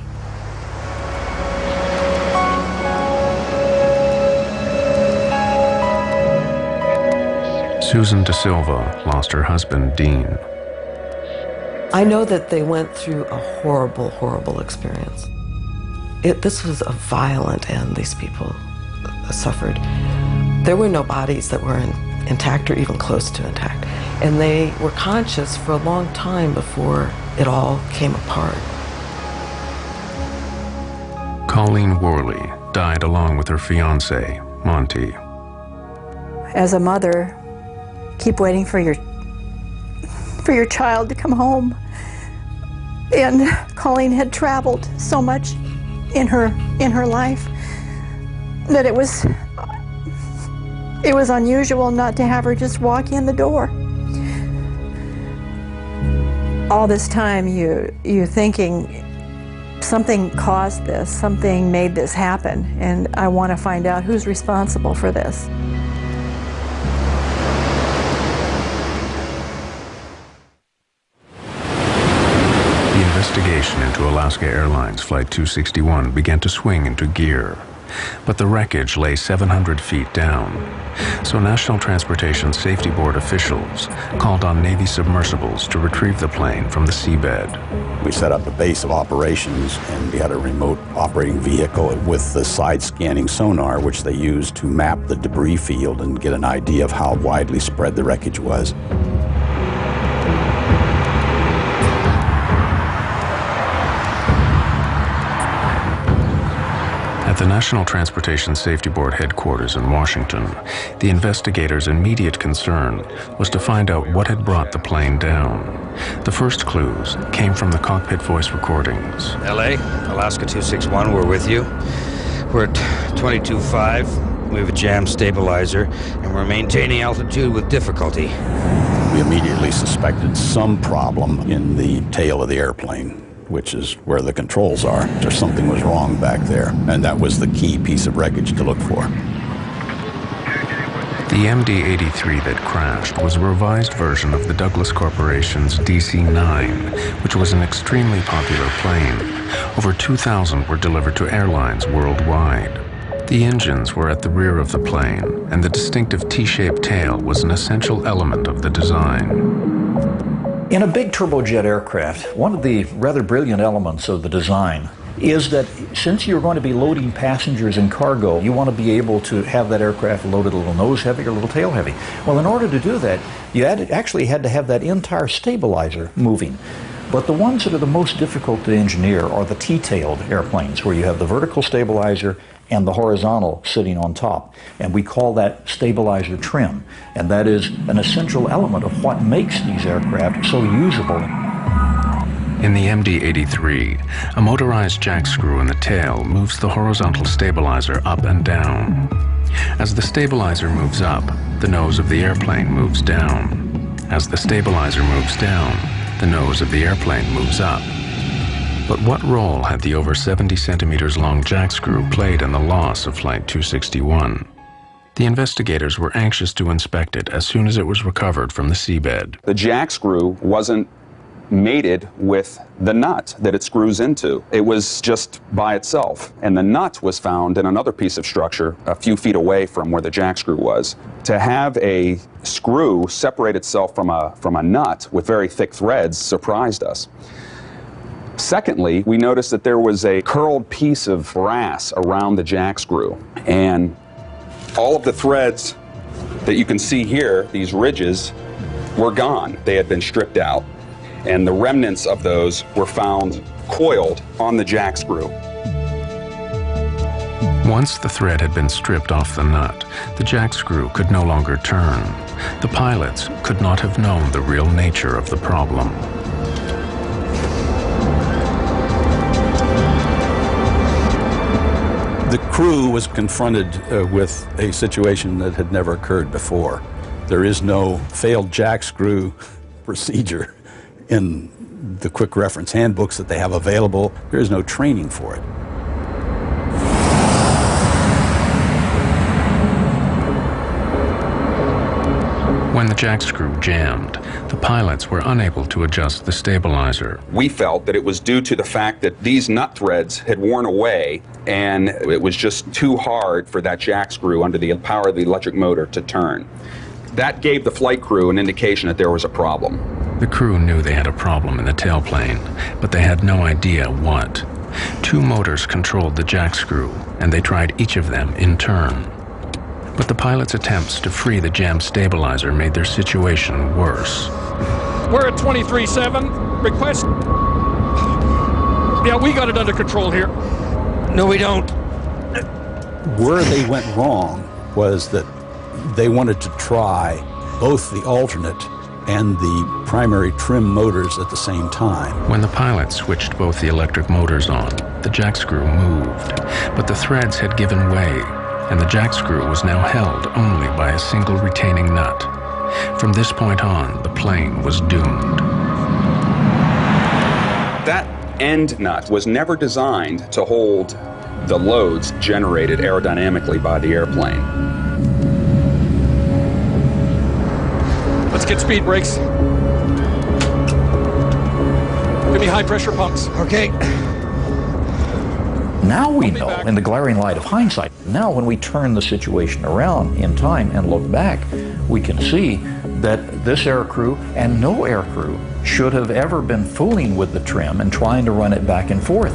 Susan De Silva lost her husband, Dean. I know that they went through a horrible, horrible experience. This was a violent end. These people suffered. There were no bodies that were intact or even close to intact. And they were conscious for a long time before it all came apart. Colleen Worley died along with her fiancé, Monty. As a mother, keep waiting for your child to come home. And Colleen had traveled so much in her life that it was unusual not to have her just walk in the door. All this time you're thinking something caused this, something made this happen, and I want to find out who's responsible for this. The investigation into Alaska Airlines Flight 261 began to swing into gear, but the wreckage lay 700 feet down. So National Transportation Safety Board officials called on Navy submersibles to retrieve the plane from the seabed. We set up a base of operations, and we had a remote operating vehicle with the side-scanning sonar, which they used to map the debris field and get an idea of how widely spread the wreckage was. At the National Transportation Safety Board headquarters in Washington, the investigators' immediate concern was to find out what had brought the plane down. The first clues came from the cockpit voice recordings. LA, Alaska 261, we're with you. We're at 22.5. We have a jam stabilizer, and we're maintaining altitude with difficulty. We immediately suspected some problem in the tail of the airplane, which is where the controls are. Or something was wrong back there, and that was the key piece of wreckage to look for. The MD-83 that crashed was a revised version of the Douglas Corporation's DC-9, which was an extremely popular plane. Over 2,000 were delivered to airlines worldwide. The engines were at the rear of the plane, and the distinctive T-shaped tail was an essential element of the design. In a big turbojet aircraft, one of the rather brilliant elements of the design is that since you're going to be loading passengers and cargo, you want to be able to have that aircraft loaded a little nose heavy or a little tail heavy. Well, in order to do that, you actually had to have that entire stabilizer moving. But the ones that are the most difficult to engineer are the T-tailed airplanes, where you have the vertical stabilizer and the horizontal sitting on top. And we call that stabilizer trim. And that is an essential element of what makes these aircraft so usable. In the MD-83, a motorized jack screw in the tail moves the horizontal stabilizer up and down. As the stabilizer moves up, the nose of the airplane moves down. As the stabilizer moves down, the nose of the airplane moves up. But what role had the over 70 centimeters long jack screw played in the loss of Flight 261? The investigators were anxious to inspect it as soon as it was recovered from the seabed. The jack screw wasn't mated with the nut that it screws into. It was just by itself. And the nut was found in another piece of structure a few feet away from where the jack screw was. To have a screw separate itself from a nut with very thick threads surprised us. Secondly, we noticed that there was a curled piece of brass around the jack screw. And all of the threads that you can see here, these ridges, were gone. They had been stripped out. And the remnants of those were found coiled on the jack screw. Once the thread had been stripped off the nut, the jack screw could no longer turn. The pilots could not have known the real nature of the problem. The crew was confronted with a situation that had never occurred before. There is no failed jack screw procedure in the quick reference handbooks that they have available. There is no training for it. When the jack screw jammed, the pilots were unable to adjust the stabilizer. We felt that it was due to the fact that these nut threads had worn away and it was just too hard for that jack screw under the power of the electric motor to turn. That gave the flight crew an indication that there was a problem. The crew knew they had a problem in the tailplane, but they had no idea what. 2 motors controlled the jack screw, and they tried each of them in turn. But the pilot's attempts to free the jam stabilizer made their situation worse. We're at 23.7. Request. Yeah, we got it under control here. No, we don't. Where they went wrong was that they wanted to try both the alternate and the primary trim motors at the same time. When the pilot switched both the electric motors on, the jack screw moved, but the threads had given way, and the jack screw was now held only by a single retaining nut. From this point on, the plane was doomed. That end nut was never designed to hold the loads generated aerodynamically by the airplane. Let's get speed brakes. Give me high pressure pumps. Okay. Now we know, in the glaring light of hindsight, now when we turn the situation around in time and look back, we can see that this aircrew and no aircrew should have ever been fooling with the trim and trying to run it back and forth.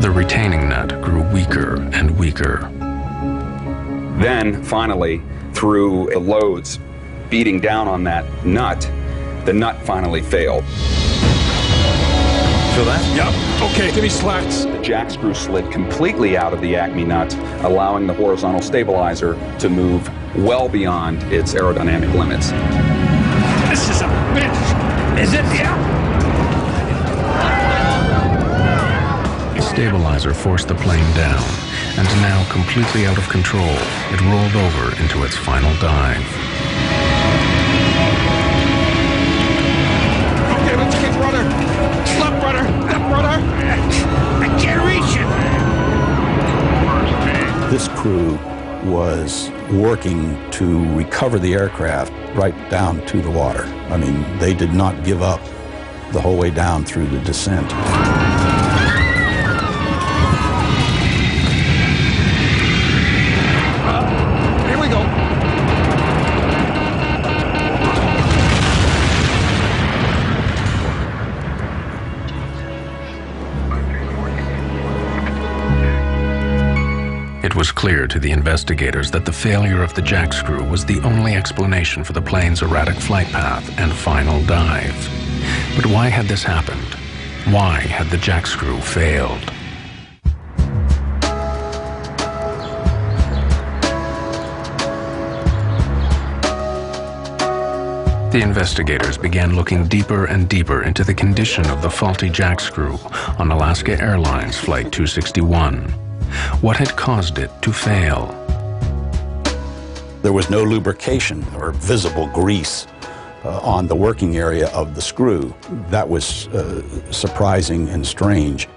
The retaining nut grew weaker and weaker. Then, finally, through the loads beating down on that nut, the nut finally failed. Feel that? Yep. Okay, give me slacks. The jack screw slid completely out of the Acme nut, allowing the horizontal stabilizer to move well beyond its aerodynamic limits. This is a bitch. Is it? Yeah. The stabilizer forced the plane down, and now completely out of control, it rolled over into its final dive. Okay, let's get rudder. Left rudder. Left rudder. I can't reach it. This crew was working to recover the aircraft right down to the water. I mean, they did not give up the whole way down through the descent. Here we go. It was clear to the investigators that the failure of the jack screw was the only explanation for the plane's erratic flight path and final dive. But why had this happened? Why had the jack screw failed? The investigators began looking deeper and deeper into the condition of the faulty jack screw on Alaska Airlines Flight 261. What had caused it to fail? There was no lubrication or visible grease on the working area of the screw. That was surprising and strange.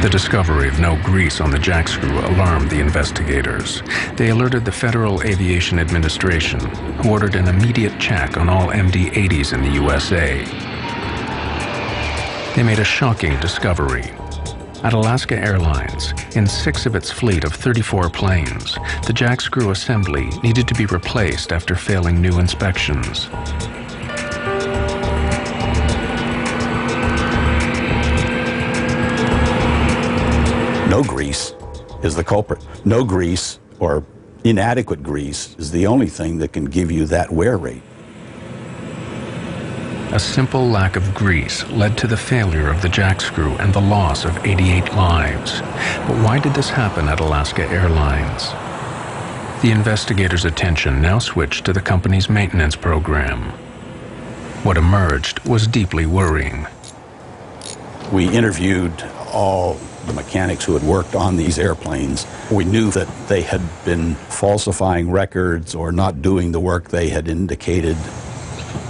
The discovery of no grease on the jack screw alarmed the investigators. They alerted the Federal Aviation Administration, who ordered an immediate check on all MD-80s in the USA. They made a shocking discovery. At Alaska Airlines, in 6 of its fleet of 34 planes, the jack screw assembly needed to be replaced after failing new inspections. No grease is the culprit. No grease or inadequate grease is the only thing that can give you that wear rate. A simple lack of grease led to the failure of the jack screw and the loss of 88 lives. But why did this happen at Alaska Airlines? The investigators' attention now switched to the company's maintenance program. What emerged was deeply worrying. We interviewed all the mechanics who had worked on these airplanes. We knew that they had been falsifying records or not doing the work they had indicated.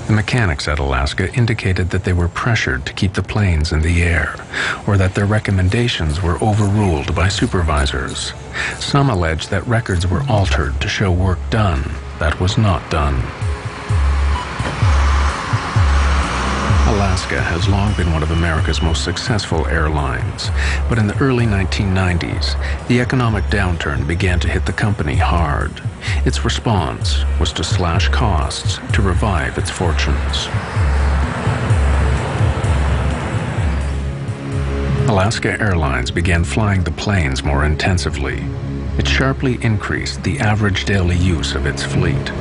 The mechanics at Alaska indicated that they were pressured to keep the planes in the air, or that their recommendations were overruled by supervisors. Some alleged that records were altered to show work done that was not done. Alaska has long been one of America's most successful airlines, but in the early 1990s, the economic downturn began to hit the company hard. Its response was to slash costs to revive its fortunes. Alaska Airlines began flying the planes more intensively. It sharply increased the average daily use of its fleet.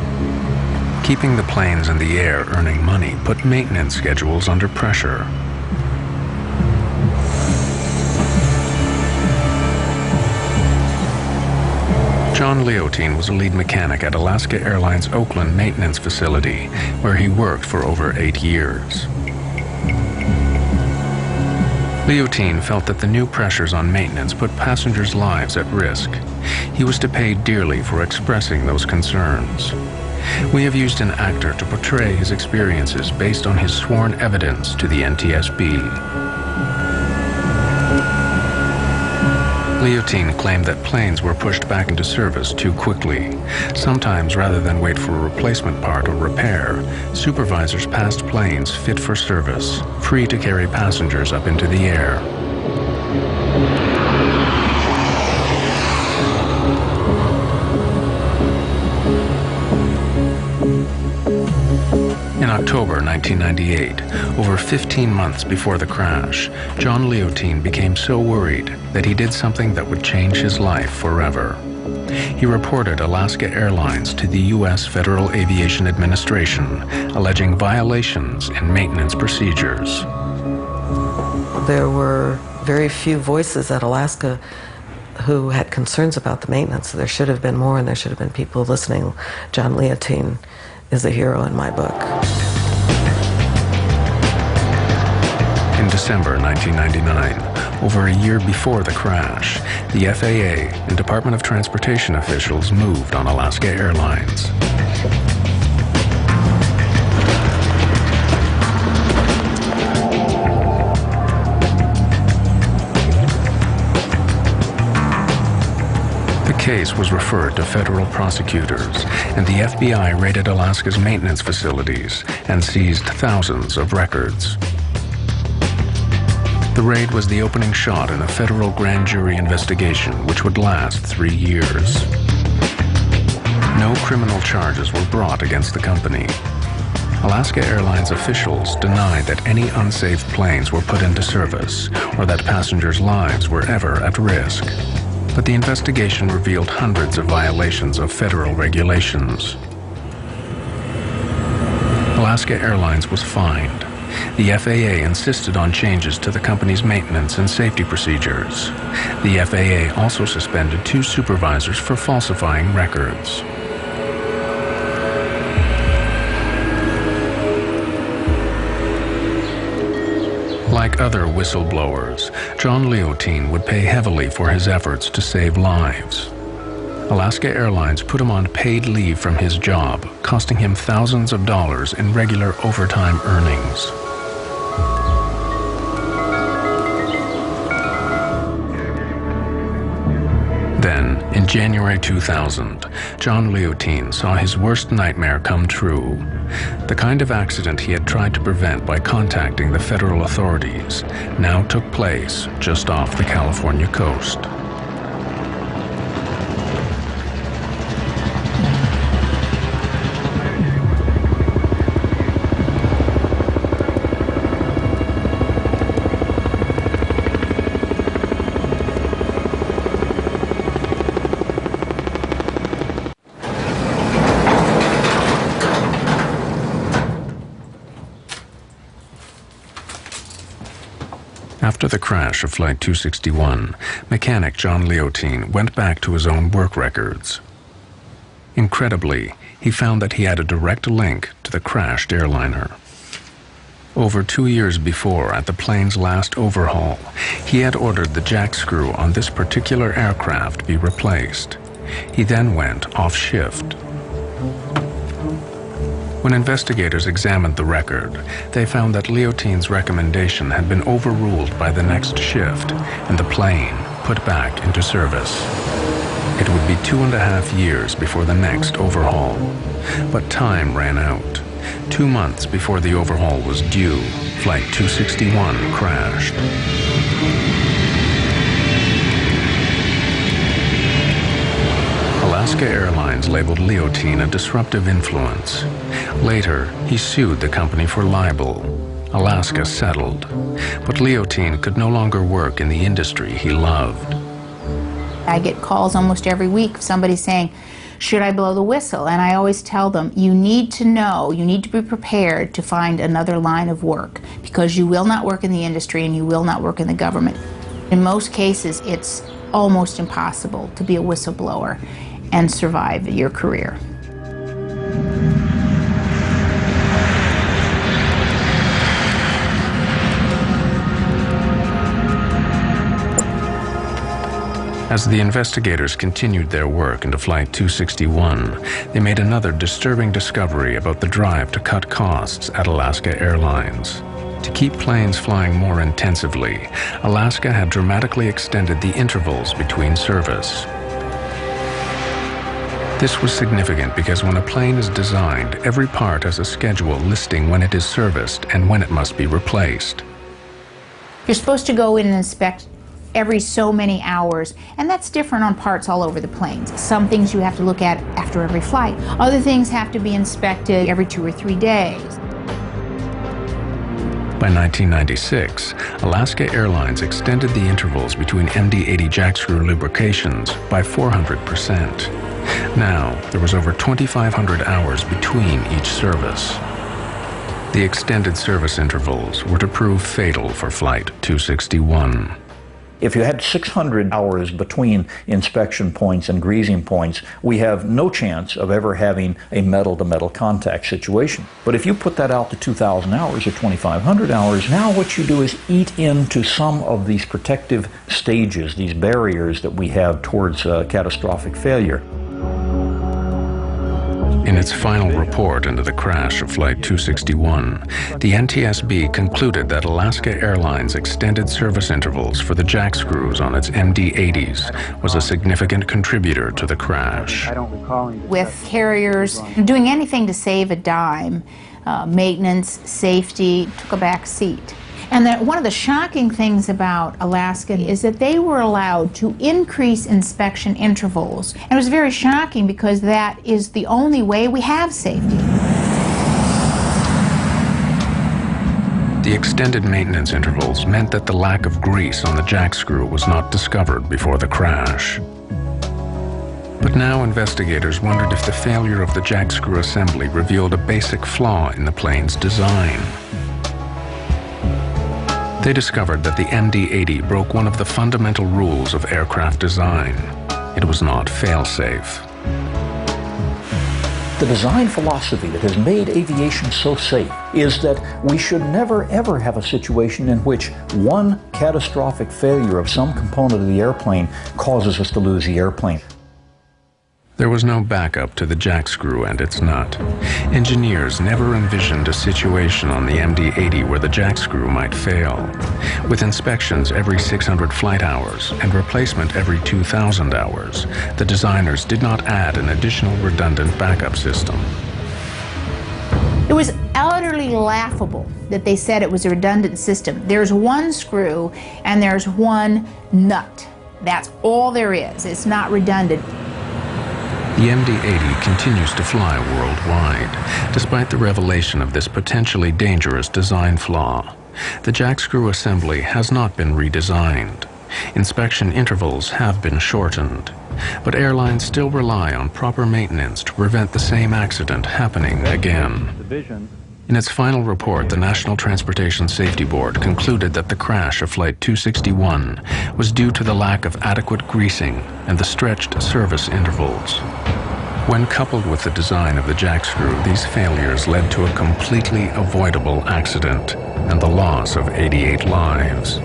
Keeping the planes in the air earning money put maintenance schedules under pressure. John Leotine was a lead mechanic at Alaska Airlines' Oakland maintenance facility, where he worked for over 8 years. Leotine felt that the new pressures on maintenance put passengers' lives at risk. He was to pay dearly for expressing those concerns. We have used an actor to portray his experiences based on his sworn evidence to the NTSB. Leotine claimed that planes were pushed back into service too quickly. Sometimes, rather than wait for a replacement part or repair, supervisors passed planes fit for service, free to carry passengers up into the air. In October 1998, over 15 months before the crash, John Leotine became so worried that he did something that would change his life forever. He reported Alaska Airlines to the U.S. Federal Aviation Administration, alleging violations in maintenance procedures. There were very few voices at Alaska who had concerns about the maintenance. There should have been more, and there should have been people listening. John Leotine is a hero in my book. In December 1999, over a year before the crash, the FAA and Department of Transportation officials moved on Alaska Airlines. The case was referred to federal prosecutors, and the FBI raided Alaska's maintenance facilities and seized thousands of records. The raid was the opening shot in a federal grand jury investigation which would last 3 years. No criminal charges were brought against the company. Alaska Airlines officials denied that any unsafe planes were put into service or that passengers' lives were ever at risk. But the investigation revealed hundreds of violations of federal regulations. Alaska Airlines was fined. The FAA insisted on changes to the company's maintenance and safety procedures. The FAA also suspended 2 supervisors for falsifying records. Like other whistleblowers, John Leotine would pay heavily for his efforts to save lives. Alaska Airlines put him on paid leave from his job, costing him thousands of dollars in regular overtime earnings. Then, in January 2000, John Leotine saw his worst nightmare come true. The kind of accident he had tried to prevent by contacting the federal authorities now took place just off the California coast. After the crash of Flight 261, mechanic John Leotine went back to his own work records. Incredibly, he found that he had a direct link to the crashed airliner. Over 2 years before, at the plane's last overhaul, he had ordered the jack screw on this particular aircraft be replaced. He then went off shift. When investigators examined the record, they found that Leotine's recommendation had been overruled by the next shift and the plane put back into service. It would be 2.5 years before the next overhaul. But time ran out. 2 months before the overhaul was due, Flight 261 crashed. Alaska Airlines labeled Leontine a disruptive influence. Later, he sued the company for libel. Alaska settled, but Leontine could no longer work in the industry he loved. I get calls almost every week of somebody saying, should I blow the whistle? And I always tell them, you need to know, you need to be prepared to find another line of work, because you will not work in the industry and you will not work in the government. In most cases, it's almost impossible to be a whistleblower and survive your career. As the investigators continued their work into Flight 261, they made another disturbing discovery about the drive to cut costs at Alaska Airlines. To keep planes flying more intensively, Alaska had dramatically extended the intervals between service. This was significant because when a plane is designed, every part has a schedule listing when it is serviced and when it must be replaced. You're supposed to go in and inspect every so many hours, and that's different on parts all over the planes. Some things you have to look at after every flight. Other things have to be inspected every 2 or 3 days. By 1996, Alaska Airlines extended the intervals between MD-80 jackscrew lubrications by 400%. Now, there was over 2,500 hours between each service. The extended service intervals were to prove fatal for Flight 261. If you had 600 hours between inspection points and greasing points, we have no chance of ever having a metal-to-metal contact situation. But if you put that out to 2,000 hours or 2,500 hours, now what you do is eat into some of these protective stages, these barriers that we have towards catastrophic failure. In its final report into the crash of Flight 261, the NTSB concluded that Alaska Airlines' extended service intervals for the jackscrews on its MD-80s was a significant contributor to the crash. With carriers doing anything to save a dime, maintenance, safety, took a back seat. And that one of the shocking things about Alaska is that they were allowed to increase inspection intervals. And it was very shocking because that is the only way we have safety. The extended maintenance intervals meant that the lack of grease on the jackscrew was not discovered before the crash. But now investigators wondered if the failure of the jackscrew assembly revealed a basic flaw in the plane's design. They discovered that the MD-80 broke one of the fundamental rules of aircraft design. It was not fail-safe. The design philosophy that has made aviation so safe is that we should never ever have a situation in which one catastrophic failure of some component of the airplane causes us to lose the airplane. There was no backup to the jackscrew and its nut. Engineers never envisioned a situation on the MD-80 where the jackscrew might fail. With inspections every 600 flight hours and replacement every 2,000 hours, the designers did not add an additional redundant backup system. It was utterly laughable that they said it was a redundant system. There's one screw and there's one nut. That's all there is. It's not redundant. The MD-80 continues to fly worldwide, despite the revelation of this potentially dangerous design flaw. The jackscrew assembly has not been redesigned. Inspection intervals have been shortened, but airlines still rely on proper maintenance to prevent the same accident happening again. In its final report, the National Transportation Safety Board concluded that the crash of Flight 261 was due to the lack of adequate greasing and the stretched service intervals. When coupled with the design of the jackscrew, these failures led to a completely avoidable accident and the loss of 88 lives.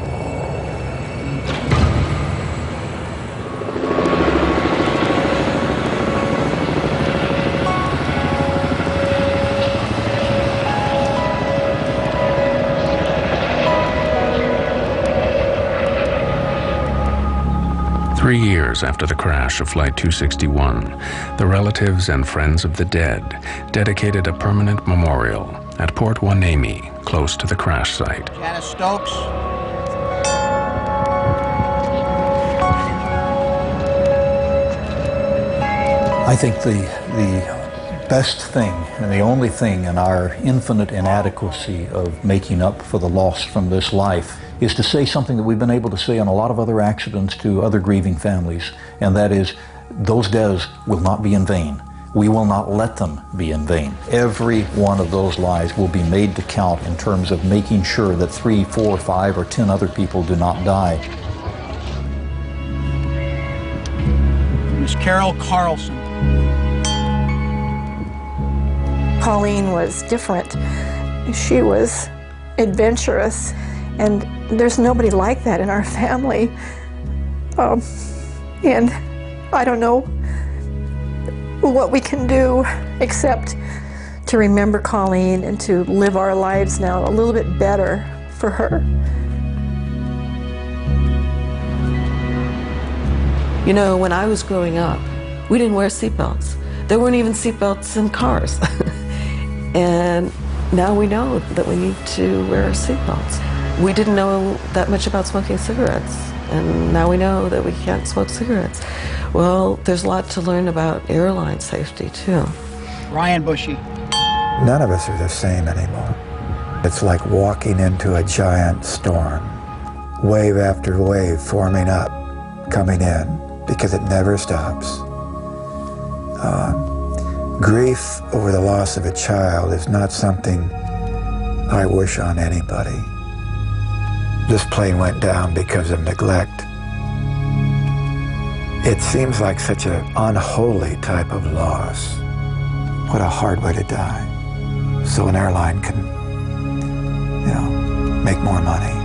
Three years after the crash of Flight 261, the relatives and friends of the dead dedicated a permanent memorial at Port Hueneme, close to the crash site. Janice Stokes. I think the best thing and the only thing in our infinite inadequacy of making up for the loss from this life is to say something that we've been able to say on a lot of other accidents to other grieving families, and that is, those deaths will not be in vain. We will not let them be in vain. Every one of those lives will be made to count in terms of making sure that 3, 4, 5, or 10 other people do not die. Miss Carol Carlson. Colleen was different. She was adventurous, and there's nobody like that in our family. And I don't know what we can do except to remember Colleen and to live our lives now a little bit better for her. You know, when I was growing up, we didn't wear seatbelts. There weren't even seatbelts in cars. And now we know that we need to wear our seatbelts. We didn't know that much about smoking cigarettes, and now we know that we can't smoke cigarettes. Well, there's a lot to learn about airline safety, too. Ryan Bushy. None of us are the same anymore. It's like walking into a giant storm. Wave after wave forming up, coming in, because it never stops. Grief over the loss of a child is not something I wish on anybody. This plane went down because of neglect. It seems like such an unholy type of loss. What a hard way to die. So an airline can, make more money.